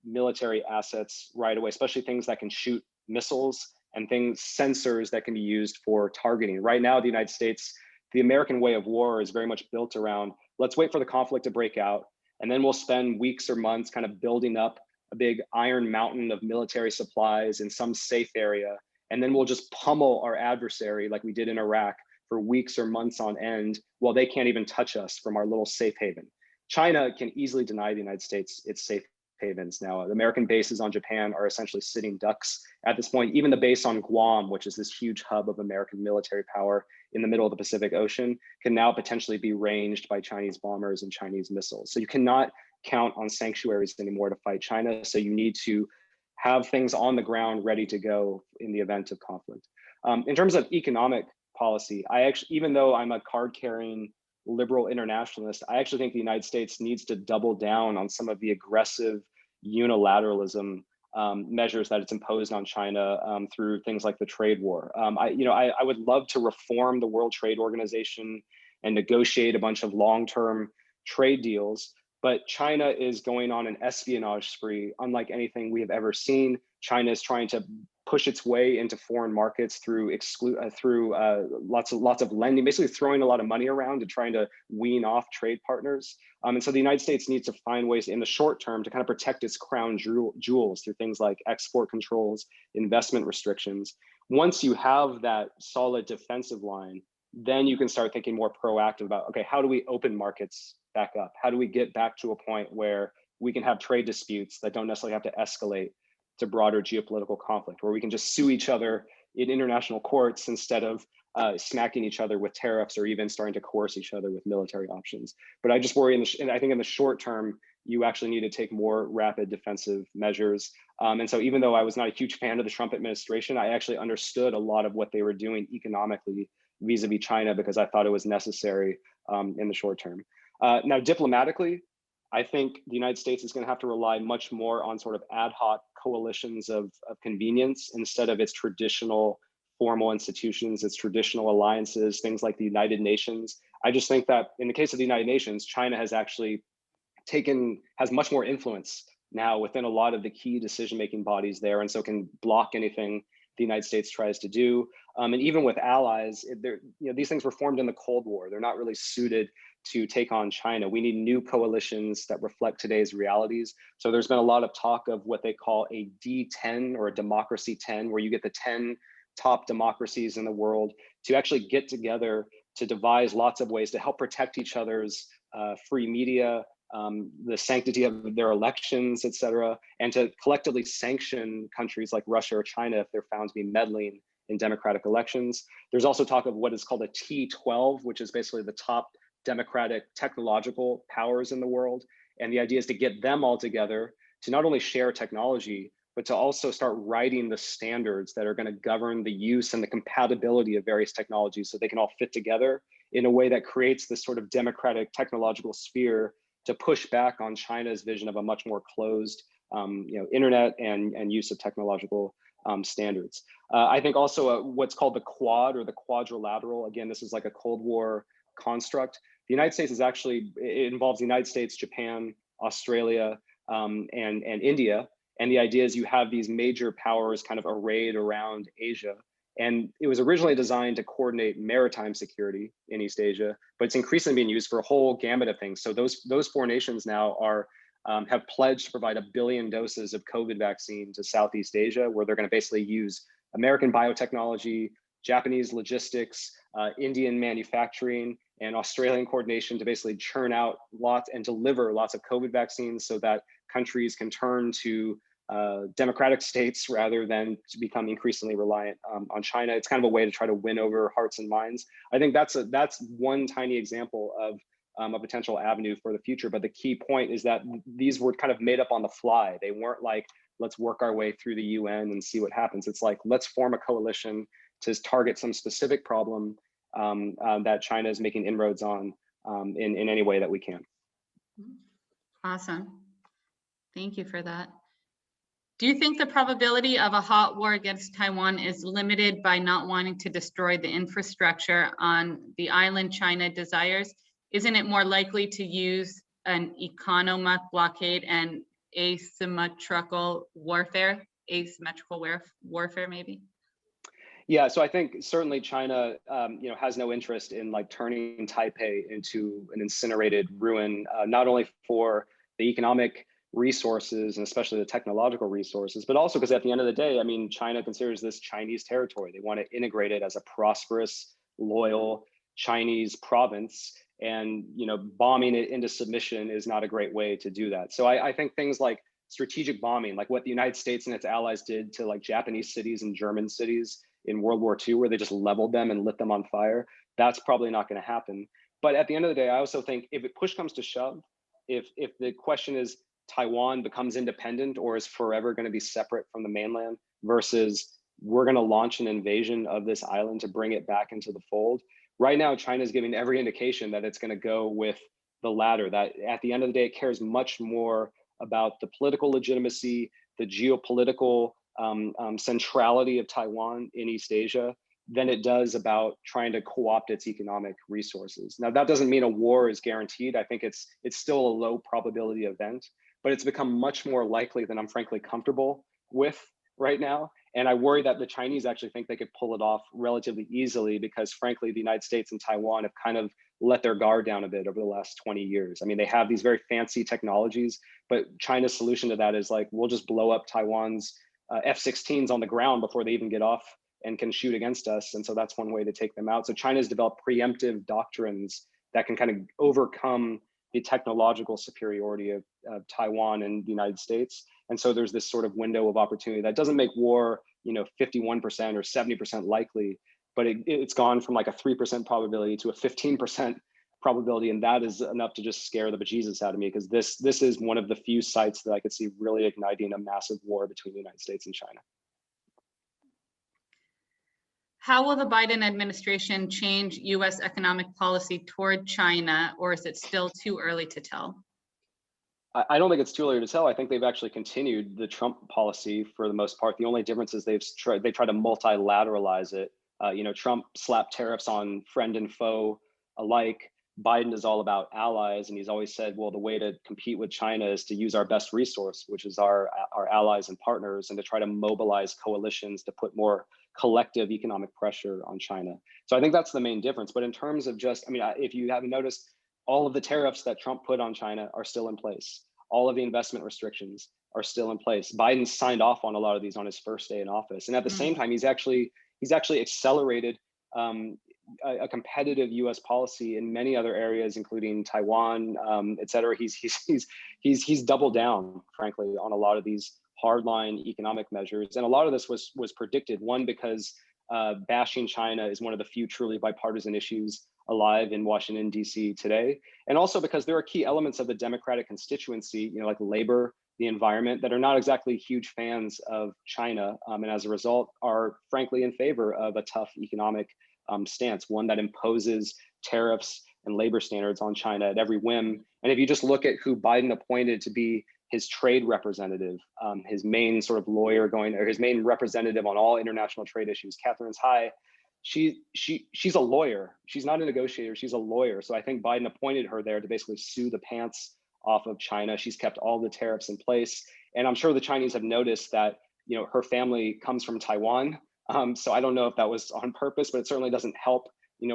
military assets right away, especially things that can shoot missiles and sensors that can be used for targeting. Right now, the United States, the American way of war is very much built around, let's wait for the conflict to break out, and then we'll spend weeks or months kind of building up a big iron mountain of military supplies in some safe area. And then we'll just pummel our adversary like we did in Iraq for weeks or months on end, while they can't even touch us from our little safe haven. China can easily deny the United States its safe havens now. The American bases on Japan are essentially sitting ducks at this point. Even the base on Guam, which is this huge hub of American military power in the middle of the Pacific Ocean, can now potentially be ranged by Chinese bombers and Chinese missiles. So you cannot count on sanctuaries anymore to fight China. So you need to have things on the ground ready to go in the event of conflict. In terms of economic policy, even though I'm a card-carrying liberal internationalist, I actually think the United States needs to double down on some of the aggressive unilateralism measures that it's imposed on China through things like the trade war. I would love to reform the World Trade Organization and negotiate a bunch of long-term trade deals, but China is going on an espionage spree unlike anything we have ever seen. China is trying to push its way into foreign markets through lots of lending, basically throwing a lot of money around and trying to wean off trade partners. And so the United States needs to find ways in the short term to kind of protect its crown jewels through things like export controls, investment restrictions. Once you have that solid defensive line, then you can start thinking more proactive about, okay, how do we open markets back up? How do we get back to a point where we can have trade disputes that don't necessarily have to escalate to broader geopolitical conflict, where we can just sue each other in international courts instead of smacking each other with tariffs or even starting to coerce each other with military options. But I just worry, and I think in the short term, you actually need to take more rapid defensive measures. And so even though I was not a huge fan of the Trump administration, I actually understood a lot of what they were doing economically vis-a-vis China, because I thought it was necessary in the short term. Now, diplomatically, I think the United States is going to have to rely much more on sort of ad hoc coalitions of convenience instead of its traditional formal institutions, its traditional alliances, things like the United Nations. I just think that in the case of the United Nations, China has actually has much more influence now within a lot of the key decision-making bodies there, and so can block anything the United States tries to do. And even with allies, these things were formed in the Cold War. They're not really suited to take on China. We need new coalitions that reflect today's realities. So there's been a lot of talk of what they call a D10 or a democracy 10, where you get the 10 top democracies in the world to actually get together to devise lots of ways to help protect each other's free media, the sanctity of their elections, et cetera, and to collectively sanction countries like Russia or China if they're found to be meddling in democratic elections. There's also talk of what is called a T12, which is basically the top democratic technological powers in the world. And the idea is to get them all together to not only share technology, but to also start writing the standards that are going to govern the use and the compatibility of various technologies so they can all fit together in a way that creates this sort of democratic technological sphere to push back on China's vision of a much more closed internet and use of technological standards. I think also what's called the Quad or the Quadrilateral, again, this is like a Cold War construct. The United States is actually, it involves the United States, Japan, Australia, and India. And the idea is you have these major powers kind of arrayed around Asia. And it was originally designed to coordinate maritime security in East Asia, but it's increasingly being used for a whole gamut of things. So those four nations now are have pledged to provide 1 billion doses of COVID vaccine to Southeast Asia, where they're going to basically use American biotechnology, Japanese logistics, Indian manufacturing, and Australian coordination to basically churn out lots and deliver lots of COVID vaccines so that countries can turn to democratic states rather than to become increasingly reliant on China. It's kind of a way to try to win over hearts and minds. I think that's one tiny example of a potential avenue for the future. But the key point is that these were kind of made up on the fly. They weren't like, let's work our way through the UN and see what happens. It's like, let's form a coalition to target some specific problem that China is making inroads on in any way that we can. Awesome. Thank you for that. Do you think the probability of a hot war against Taiwan is limited by not wanting to destroy the infrastructure on the island China desires? Isn't it more likely to use an economic blockade and asymmetrical warfare? Asymmetrical warfare, maybe? Yeah, so I think certainly China, has no interest in like turning Taipei into an incinerated ruin, not only for the economic resources and especially the technological resources, but also because at the end of the day, I mean, China considers this Chinese territory. They want to integrate it as a prosperous, loyal Chinese province, and bombing it into submission is not a great way to do that. So I think things like strategic bombing, like what the United States and its allies did to like Japanese cities and German cities in World War II, where they just leveled them and lit them on fire, that's probably not going to happen. But at the end of the day, I also think if push comes to shove, if the question is Taiwan becomes independent or is forever going to be separate from the mainland versus we're going to launch an invasion of this island to bring it back into the fold, right now China is giving every indication that it's going to go with the latter, that at the end of the day, it cares much more about the political legitimacy, the geopolitical centrality of Taiwan in East Asia than it does about trying to co-opt its economic resources. Now, that doesn't mean a war is guaranteed. I think it's still a low probability event, but it's become much more likely than I'm frankly comfortable with right now. And I worry that the Chinese actually think they could pull it off relatively easily because frankly, the United States and Taiwan have kind of let their guard down a bit over the last 20 years. I mean, they have these very fancy technologies, but China's solution to that is like, we'll just blow up Taiwan's F-16s on the ground before they even get off and can shoot against us. And so that's one way to take them out. So China's developed preemptive doctrines that can kind of overcome the technological superiority of Taiwan and the United States. And so there's this sort of window of opportunity that doesn't make war, 51% or 70% likely, but it's gone from like a 3% probability to a 15% probability. And that is enough to just scare the bejesus out of me, because this is one of the few sites that I could see really igniting a massive war between the United States and China. How will the Biden administration change US economic policy toward China, or is it still too early to tell? I don't think it's too early to tell. I think they've actually continued the Trump policy for the most part. The only difference is they try to multilateralize it. Trump slapped tariffs on friend and foe alike. Biden is all about allies, and he's always said, well, the way to compete with China is to use our best resource, which is our allies and partners, and to try to mobilize coalitions to put more collective economic pressure on China. So I think that's the main difference. But in terms of if you haven't noticed, all of the tariffs that Trump put on China are still in place. All of the investment restrictions are still in place. Biden signed off on a lot of these on his first day in office. And at the same time, he's actually accelerated a competitive U.S. policy in many other areas, including Taiwan, et cetera. He's doubled down, frankly, on a lot of these hardline economic measures. And a lot of this was predicted. One, because bashing China is one of the few truly bipartisan issues alive in Washington, D.C. today. And also because there are key elements of the Democratic constituency, like labor, the environment, that are not exactly huge fans of China. And as a result, are frankly in favor of a tough economic stance, one that imposes tariffs and labor standards on China at every whim. And if you just look at who Biden appointed to be his trade representative, his main sort of lawyer his main representative on all international trade issues, Catherine Tai, she's a lawyer. She's not a negotiator, she's a lawyer. So I think Biden appointed her there to basically sue the pants off of China. She's kept all the tariffs in place. And I'm sure the Chinese have noticed that, her family comes from Taiwan. So I don't know if that was on purpose, but it certainly doesn't help,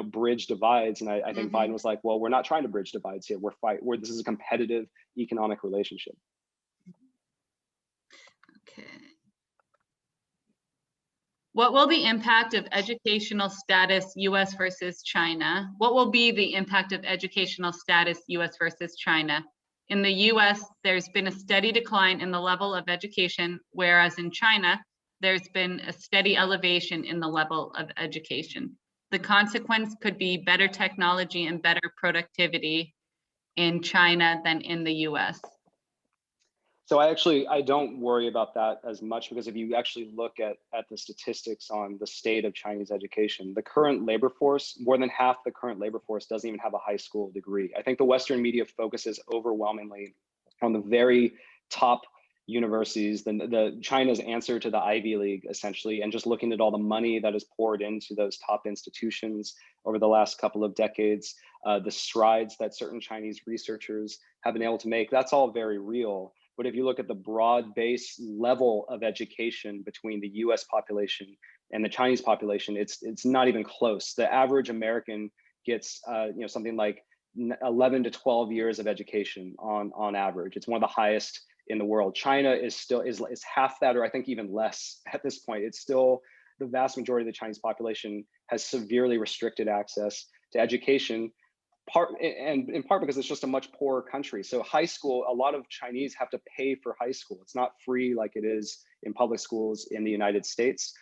bridge divides. And I think Biden was like, well, we're not trying to bridge divides here. This is a competitive economic relationship. Okay. What will the impact of educational status US versus China? What will be the impact of educational status US versus China? In the US, there's been a steady decline in the level of education, whereas in China, there's been a steady elevation in the level of education. The consequence could be better technology and better productivity in China than in the US. So I don't worry about that as much, because if you actually look at the statistics on the state of Chinese education, the current labor force, more than half the current labor force doesn't even have a high school degree. I think the Western media focuses overwhelmingly on the very top universities, the China's answer to the Ivy League, essentially, and just looking at all the money that is poured into those top institutions over the last couple of decades, the strides that certain Chinese researchers have been able to make, that's all very real. But if you look at the broad base level of education between the US population and the Chinese population, it's not even close. The average American gets something like 11 to 12 years of education on average. It's one of the highest in the world. China is half that, or I think even less at this point. It's still, the vast majority of the Chinese population has severely restricted access to education, in part because it's just a much poorer country. So high school, a lot of Chinese have to pay for high school. It's not free like it is in public schools in the United States.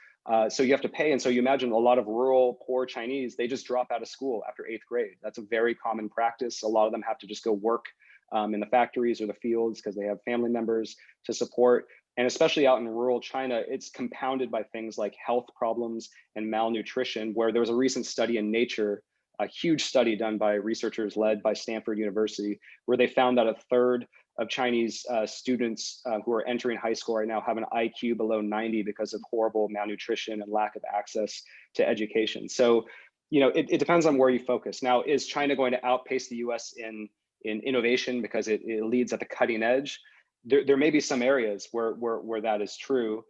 So you have to pay. And so you imagine a lot of rural poor Chinese, they just drop out of school after 8th grade. That's a very common practice. A lot of them have to just go work in the factories or the fields because they have family members to support. And especially out in rural China, it's compounded by things like health problems and malnutrition, where there was a recent study in Nature, a huge study done by researchers led by Stanford University, where they found that a third of Chinese students who are entering high school right now have an IQ below 90 because of horrible malnutrition and lack of access to education. So, it depends on where you focus. Now, is China going to outpace the US in innovation because it leads at the cutting edge? There may be some areas where that is true.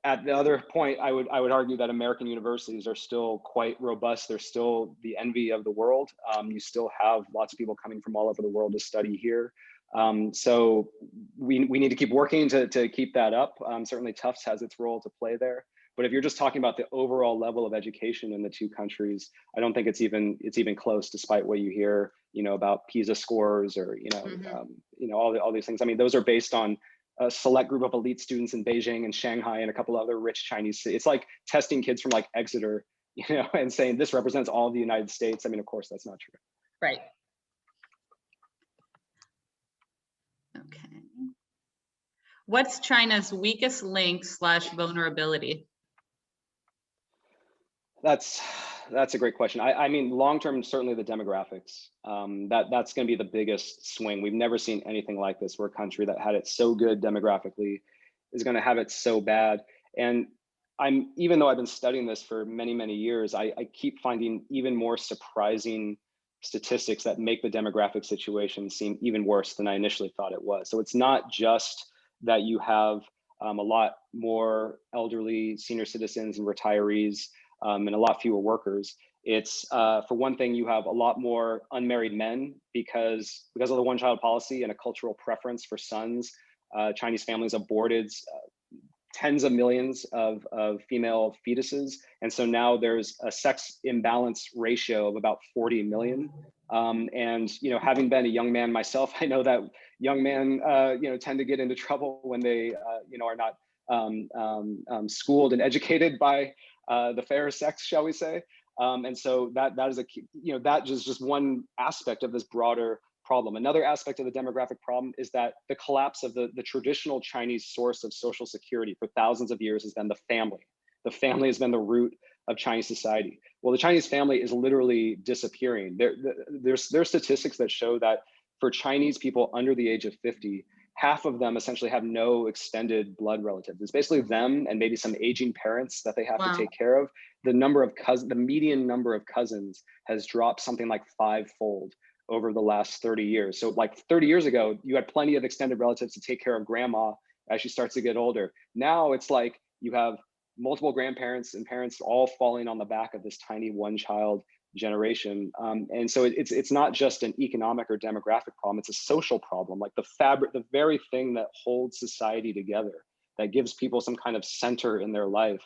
At the other point, I would argue that American universities are still quite robust. They're still the envy of the world. You still have lots of people coming from all over the world to study here. So we need to keep working to keep that up. Certainly Tufts has its role to play there. But if you're just talking about the overall level of education in the two countries, I don't think it's even close, despite what you hear, about PISA scores or all these things. I mean, those are based on a select group of elite students in Beijing and Shanghai and a couple other rich Chinese cities. It's like testing kids from like Exeter, and saying this represents all of the United States. I mean, of course, that's not true. Right. Okay. What's China's weakest link / vulnerability? That's a great question. I mean, long-term, certainly the demographics. That's going to be the biggest swing. We've never seen anything like this, where a country that had it so good demographically is going to have it so bad. And even though I've been studying this for many, many years, I keep finding even more surprising statistics that make the demographic situation seem even worse than I initially thought it was. So it's not just that you have a lot more elderly senior citizens and retirees, and a lot fewer workers. It's for one thing, you have a lot more unmarried men because of the one-child policy and a cultural preference for sons. Chinese families aborted tens of millions of female fetuses, and so now there's a sex imbalance ratio of about 40 million. And having been a young man myself, I know that young men tend to get into trouble when they are not schooled and educated by the fairer sex, shall we say. And so that is that is just one aspect of this broader problem. Another aspect of the demographic problem is that the collapse of the traditional Chinese source of social security for thousands of years has been the family. The family has been the root of Chinese society. Well, the Chinese family is literally disappearing. There's statistics that show that for Chinese people under the age of 50, half of them essentially have no extended blood relatives. It's basically them and maybe some aging parents that they have to take care of. The median number of cousins has dropped something like 5-fold over the last 30 years. So like 30 years ago, you had plenty of extended relatives to take care of grandma as she starts to get older. Now it's like you have multiple grandparents and parents all falling on the back of this tiny one-child generation. And so it's not just an economic or demographic problem, it's a social problem. Like the fabric, the very thing that holds society together, that gives people some kind of center in their life,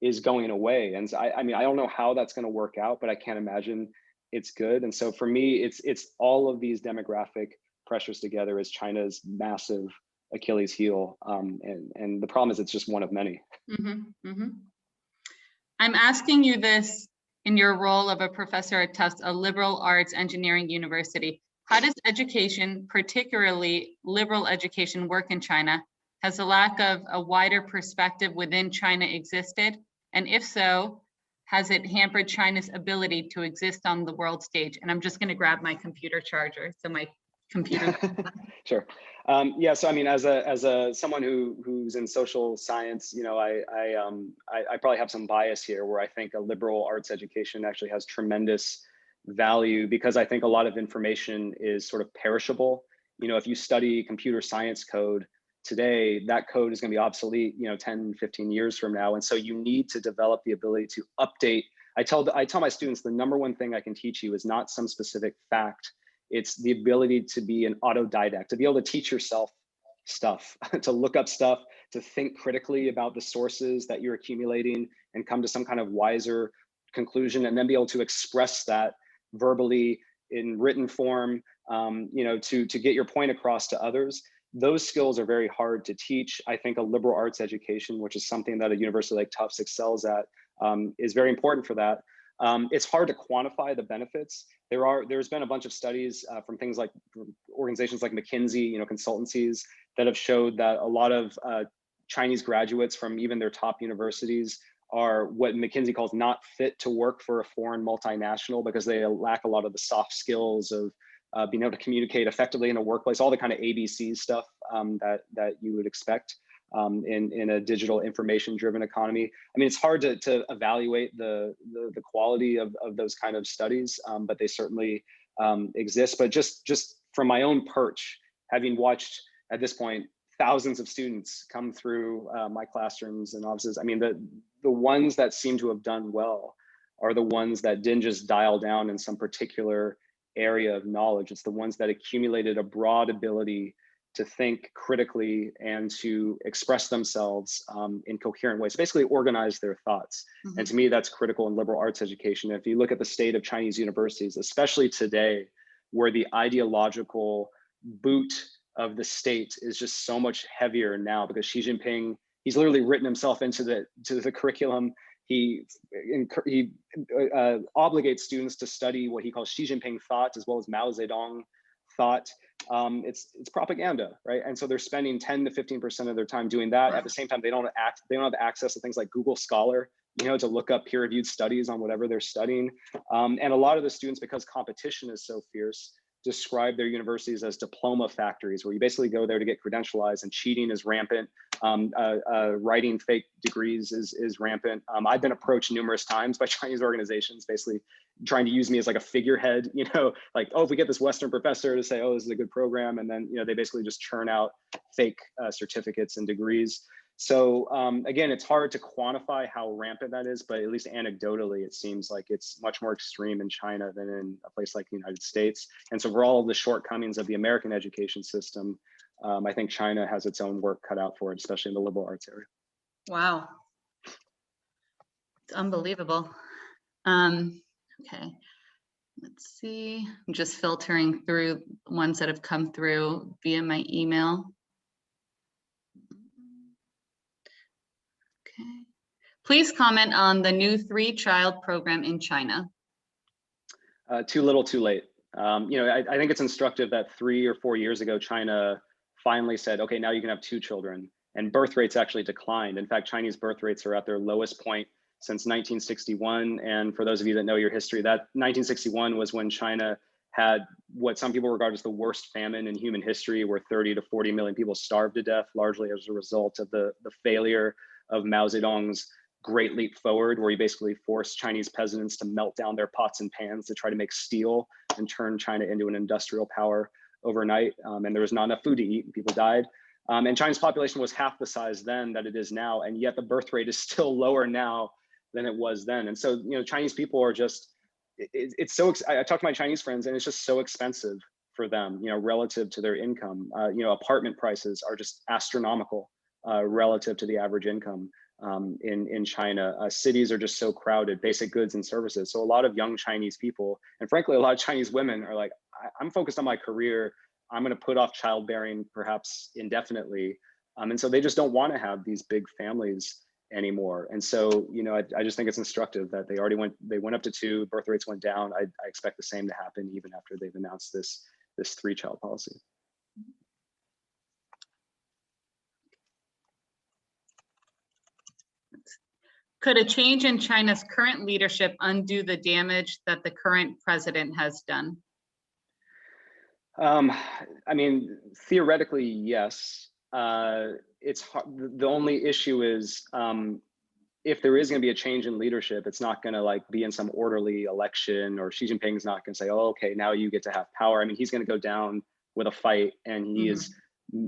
is going away. And so I mean, I don't know how that's going to work out, but I can't imagine it's good. And so for me, it's all of these demographic pressures together as China's massive Achilles heel. And the problem is it's just one of many. I'm asking you this in your role of a professor at Tufts, a liberal arts engineering university. How does education, particularly liberal education, work in China? Has the lack of a wider perspective within China existed? And if so, has it hampered China's ability to exist on the world stage? And I'm just going to grab my computer charger. So my computer. Sure. Yeah. So I mean, as someone who's in social science, you know, I probably have some bias here, where I think a liberal arts education actually has tremendous value, because I think a lot of information is sort of perishable. You know, if you study computer science code today, that code is going to be obsolete, you know, 10, 15 years from now. And so you need to develop the ability to update. I tell my students, the number one thing I can teach you is not some specific fact. It's the ability to be an autodidact, to be able to teach yourself stuff, to look up stuff, to think critically about the sources that you're accumulating and come to some kind of wiser conclusion, and then be able to express that verbally in written form, you know, to get your point across to others. Those skills are very hard to teach. I think a liberal arts education, which is something that a university like Tufts excels at, is very important for that. It's hard to quantify the benefits. There's been a bunch of studies from things like organizations like McKinsey, you know, consultancies, that have showed that a lot of Chinese graduates from even their top universities are what McKinsey calls not fit to work for a foreign multinational, because they lack a lot of the soft skills of being able to communicate effectively in a workplace, all the kind of ABC stuff that you would expect in a digital information-driven economy. I mean, it's hard to evaluate the quality of those kind of studies, but they certainly exist. But just from my own perch, having watched at this point thousands of students come through my classrooms and offices, I mean, the ones that seem to have done well are the ones that didn't just dial down in some particular area of knowledge. It's the ones that accumulated a broad ability to think critically and to express themselves in coherent ways, basically organize their thoughts. And to me, that's critical in liberal arts education. If you look at the state of Chinese universities, especially today, where the ideological boot of the state is just so much heavier now, because Xi Jinping, he's literally written himself into the curriculum. He obligates students to study what he calls Xi Jinping thought, as well as Mao Zedong thought. It's propaganda, right? And so they're spending 10 to 15% of their time doing that. At the same time, they don't have access to things like Google Scholar, you know, to look up peer-reviewed studies on whatever they're studying. And a lot of the students, because competition is so fierce, describe their universities as diploma factories, where you basically go there to get credentialized, and cheating is rampant. Writing fake degrees is rampant. I've been approached numerous times by Chinese organizations, basically trying to use me as like a figurehead, you know, like, oh, if we get this Western professor to say, oh, this is a good program, and then, you know, they basically just churn out fake certificates and degrees. So again, it's hard to quantify how rampant that is, but at least anecdotally, it seems like it's much more extreme in China than in a place like the United States. And so for all of the shortcomings of the American education system, I think China has its own work cut out for it, especially in the liberal arts area. Wow. It's unbelievable. Okay, let's see. I'm just filtering through ones that have come through via my email. Okay. Please comment on the new 3-child program in China. Too little, too late. You know, I think it's instructive that 3 or 4 years ago, China finally said, okay, now you can have 2 children, and birth rates actually declined. In fact, Chinese birth rates are at their lowest point since 1961. And for those of you that know your history, that 1961 was when China had what some people regard as the worst famine in human history, where 30 to 40 million people starved to death, largely as a result of the failure of Mao Zedong's Great Leap Forward, where he basically forced Chinese peasants to melt down their pots and pans to try to make steel and turn China into an industrial power overnight. And there was not enough food to eat, and people died. And China's population was half the size then that it is now, and yet the birth rate is still lower now than it was then. And so, Chinese people are just, it's so, I talk to my Chinese friends and it's just so expensive for them, relative to their income. Apartment prices are just astronomical relative to the average income in China. Cities are just so crowded, basic goods and services. So a lot of young Chinese people, and frankly, a lot of Chinese women are like, I'm focused on my career. I'm going to put off childbearing perhaps indefinitely. And so they just don't want to have these big families anymore. And so, I just think it's instructive that they went up to 2, birth rates went down. I expect the same to happen even after they've announced this 3-child policy. Could a change in China's current leadership undo the damage that the current president has done? I mean, theoretically, yes. It's hard. The only issue is if there is going to be a change in leadership, it's not going to be in some orderly election, or Xi Jinping's not going to say, "Oh, okay, now you get to have power." I mean, he's going to go down with a fight, and he is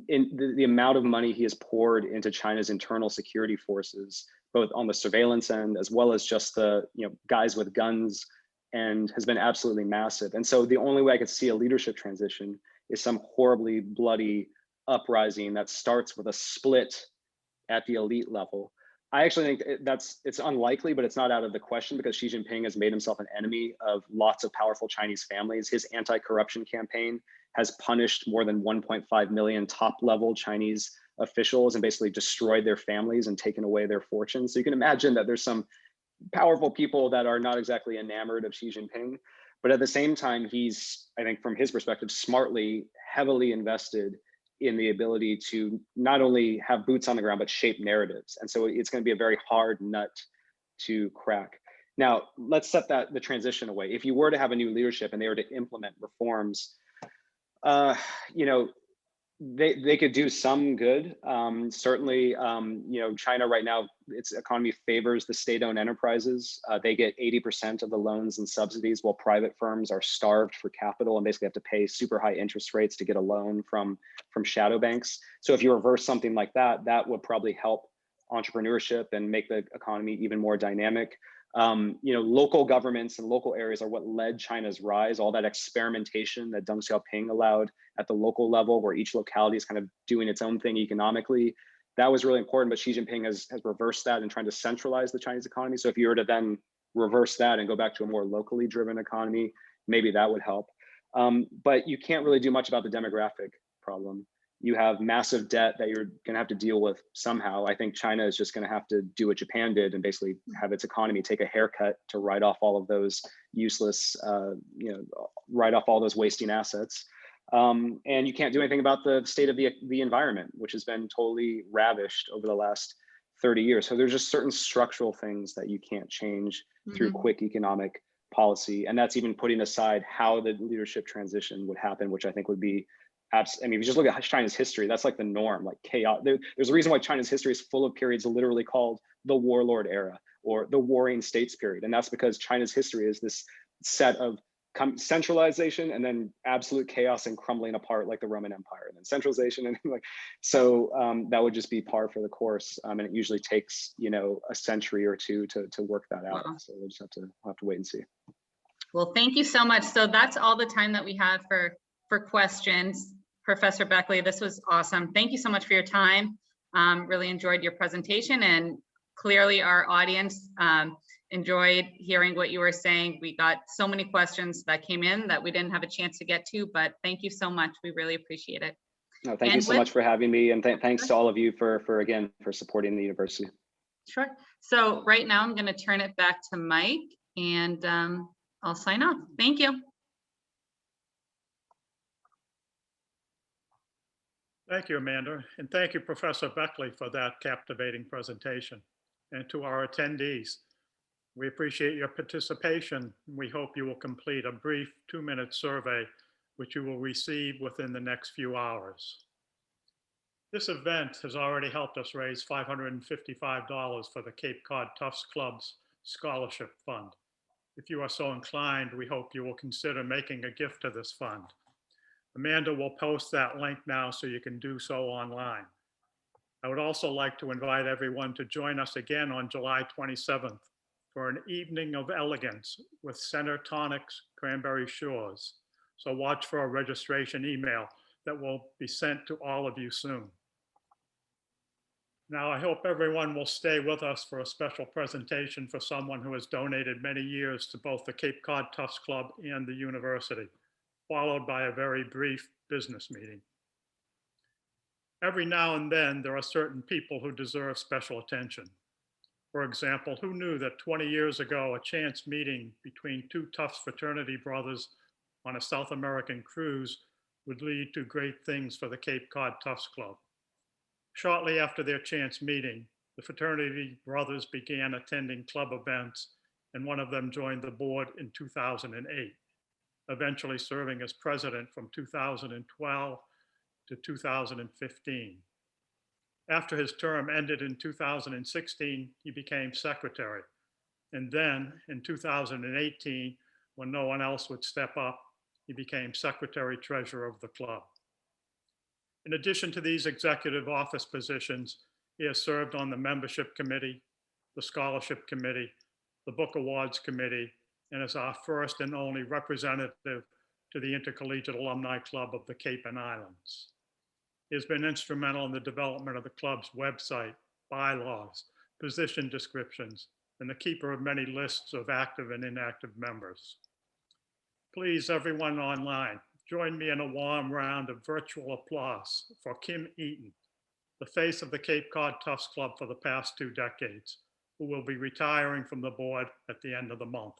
in the amount of money he has poured into China's internal security forces, both on the surveillance end as well as just the guys with guns, and has been absolutely massive. And so the only way I could see a leadership transition is some horribly bloody uprising that starts with a split at the elite level. I actually think it's unlikely, but it's not out of the question, because Xi Jinping has made himself an enemy of lots of powerful Chinese families. His anti-corruption campaign has punished more than 1.5 million top-level Chinese officials and basically destroyed their families and taken away their fortunes. So you can imagine that there's some powerful people that are not exactly enamored of Xi Jinping, but at the same time, he's, I think from his perspective, smartly, heavily invested in the ability to not only have boots on the ground, but shape narratives. And so it's going to be a very hard nut to crack. Now, let's set the transition away. If you were to have a new leadership and they were to implement reforms, they could do some good. Certainly, China right now, its economy favors the state-owned enterprises. They get 80% of the loans and subsidies, while private firms are starved for capital and basically have to pay super high interest rates to get a loan from shadow banks. So if you reverse something like that, that would probably help entrepreneurship and make the economy even more dynamic. Local governments and local areas are what led China's rise. All that experimentation that Deng Xiaoping allowed at the local level, where each locality is kind of doing its own thing economically, that was really important. But Xi Jinping has reversed that and trying to centralize the Chinese economy. So if you were to then reverse that and go back to a more locally driven economy, maybe that would help. But you can't really do much about the demographic problem. You have massive debt that you're going to have to deal with somehow. I think China is just going to have to do what Japan did and basically have its economy take a haircut to write off all of those useless, write off all those wasting assets. And you can't do anything about the state of the environment, which has been totally ravished over the last 30 years. So there's just certain structural things that you can't change through quick economic policy. And that's even putting aside how the leadership transition would happen, which I think would be I mean, if you just look at China's history, that's like the norm, like chaos. There's a reason why China's history is full of periods literally called the warlord era or the warring states period. And that's because China's history is this set of centralization and then absolute chaos and crumbling apart like the Roman Empire, and then centralization. And that would just be par for the course. And it usually takes, a century or two to work that out. So we'll just have to wait and see. Well, thank you so much. So that's all the time that we have for questions. Professor Beckley, this was awesome. Thank you so much for your time. Really enjoyed your presentation, and clearly our audience enjoyed hearing what you were saying. We got so many questions that came in that we didn't have a chance to get to, but thank you so much. We really appreciate it. No, thank you so much for having me, and thanks to all of you for supporting the university. Sure. So right now I'm going to turn it back to Mike, and I'll sign off. Thank you. Thank you, Amanda, and thank you, Professor Beckley, for that captivating presentation. And to our attendees, we appreciate your participation. We hope you will complete a brief 2-minute survey, which you will receive within the next few hours. This event has already helped us raise $555 for the Cape Cod Tufts Club's Scholarship Fund. If you are so inclined, we hope you will consider making a gift to this fund. Amanda will post that link now so you can do so online. I would also like to invite everyone to join us again on July 27th for an evening of elegance with Center Tonics Cranberry Shores. So watch for a registration email that will be sent to all of you soon. Now, I hope everyone will stay with us for a special presentation for someone who has donated many years to both the Cape Cod Tufts Club and the university, followed by a very brief business meeting. Every now and then, there are certain people who deserve special attention. For example, who knew that 20 years ago, a chance meeting between two Tufts fraternity brothers on a South American cruise would lead to great things for the Cape Cod Tufts Club? Shortly after their chance meeting, the fraternity brothers began attending club events, and one of them joined the board in 2008, eventually serving as president from 2012 to 2015. After his term ended in 2016, he became secretary. And then in 2018, when no one else would step up, he became secretary treasurer of the club. In addition to these executive office positions, he has served on the membership committee, the scholarship committee, the book awards committee, and is our first and only representative to the Intercollegiate Alumni Club of the Cape and Islands. He has been instrumental in the development of the club's website, bylaws, position descriptions, and the keeper of many lists of active and inactive members. Please, everyone online, join me in a warm round of virtual applause for Kim Eaton, the face of the Cape Cod Tufts Club for the past 2 decades, who will be retiring from the board at the end of the month.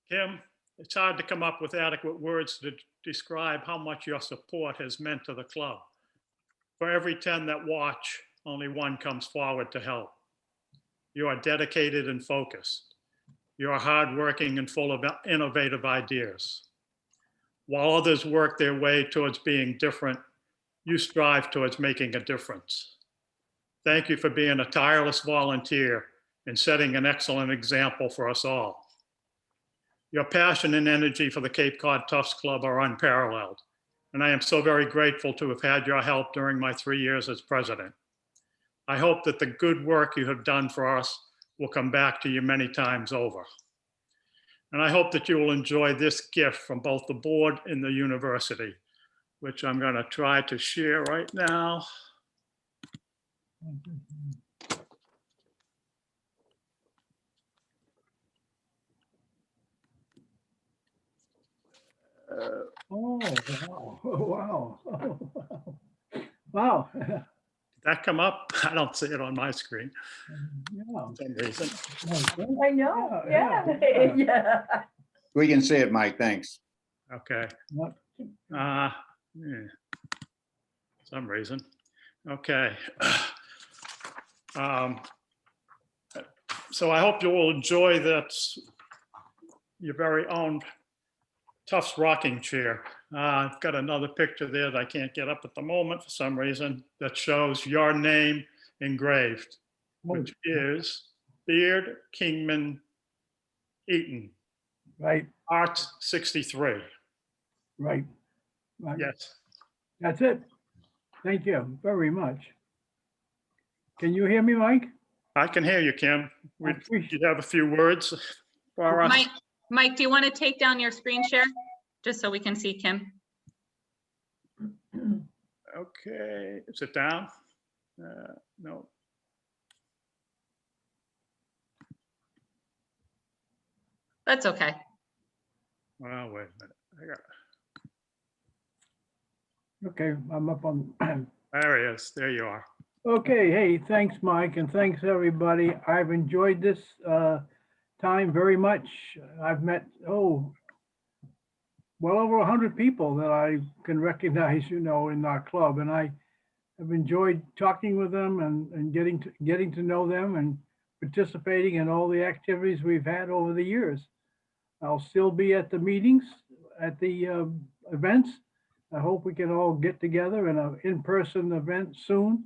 Kim, it's hard to come up with adequate words to describe how much your support has meant to the club. For every 10 that watch, only 1 comes forward to help. You are dedicated and focused. You are hardworking and full of innovative ideas. While others work their way towards being different, you strive towards making a difference. Thank you for being a tireless volunteer and setting an excellent example for us all. Your passion and energy for the Cape Cod Tufts Club are unparalleled, and I am so very grateful to have had your help during my 3 years as president. I hope that the good work you have done for us will come back to you many times over. And I hope that you will enjoy this gift from both the board and the university, which I'm going to try to share right now. Oh, wow. Wow. Wow. Did that come up? I don't see it on my screen Yeah. for some reason. I know, Yeah, yeah, yeah. yeah. We can see it, Mike, thanks. Okay. Yep. Yeah. Some reason. Okay. So I hope you will enjoy that, your very own Tufts rocking chair. I've got another picture there that I can't get up at the moment for some reason that shows your name engraved, which is Beard Kingman Eaton, Right, Arts 63. right. Yes. That's it. Thank you very much. Can you hear me, Mike? I can hear you, Kim. I You have a few words for us? Mike, do you want to take down your screen share just so we can see Kim? Okay, is it down? No. That's okay. Well, wait a minute. I got, Okay, I'm up on. there he is. There you are. Okay, hey, thanks, Mike, and thanks, everybody. I've enjoyed this time very much. I've met, well over 100 people that I can recognize, in our club, and I have enjoyed talking with them and getting to know them and participating in all the activities we've had over the years. I'll still be at the meetings, at the events. I hope we can all get together in an in-person event soon,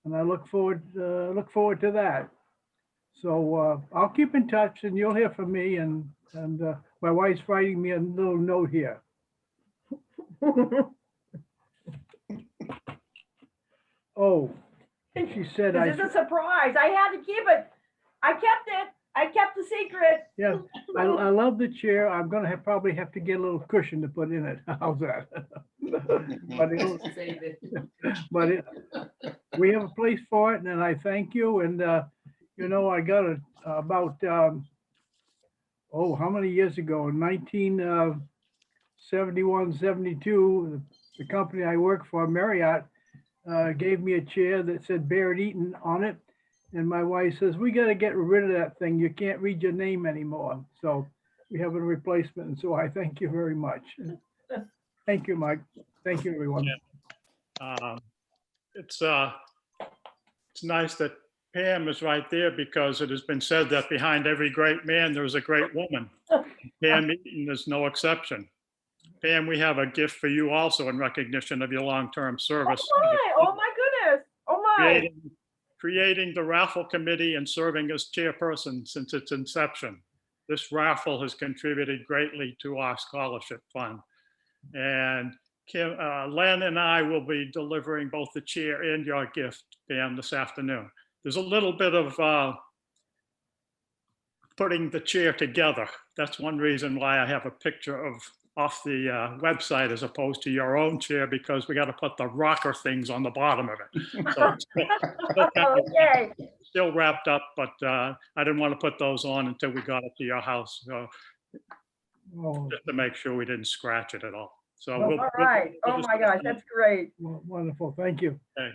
and I look forward to that. So I'll keep in touch and you'll hear from me, and my wife's writing me a little note here. Oh, she said This I is a surprise. I had to keep it. I kept it. I kept the secret. yeah, I love the chair. I'm gonna probably have to get a little cushion to put in it. How's that? But we have a place for it, and I thank you. And you know, I got it about how many years ago? In 1971, 72, the company I work for, Marriott, gave me a chair that said Barrett Eaton on it. And my wife says, we got to get rid of that thing. You can't read your name anymore. So we have a replacement. And so I thank you very much. Thank you, Mike. Thank you, everyone. It's nice that Pam is right there, because it has been said that behind every great man, there's a great woman. Pam Eaton is no exception. Pam, we have a gift for you also in recognition of your long-term service. Oh my goodness. Oh my. Creating the raffle committee and serving as chairperson since its inception. This raffle has contributed greatly to our scholarship fund. And Len and I will be delivering both the chair and your gift, Pam, this afternoon. There's a little bit of putting the chair together. That's one reason why I have a picture off the website as opposed to your own chair, because we got to put the rocker things on the bottom of it. So it's Okay. still wrapped up, but I didn't want to put those on until we got it to your house. So just to make sure we didn't scratch it at all. So All right. Oh my gosh, that's great. Wonderful. Thank you. Okay.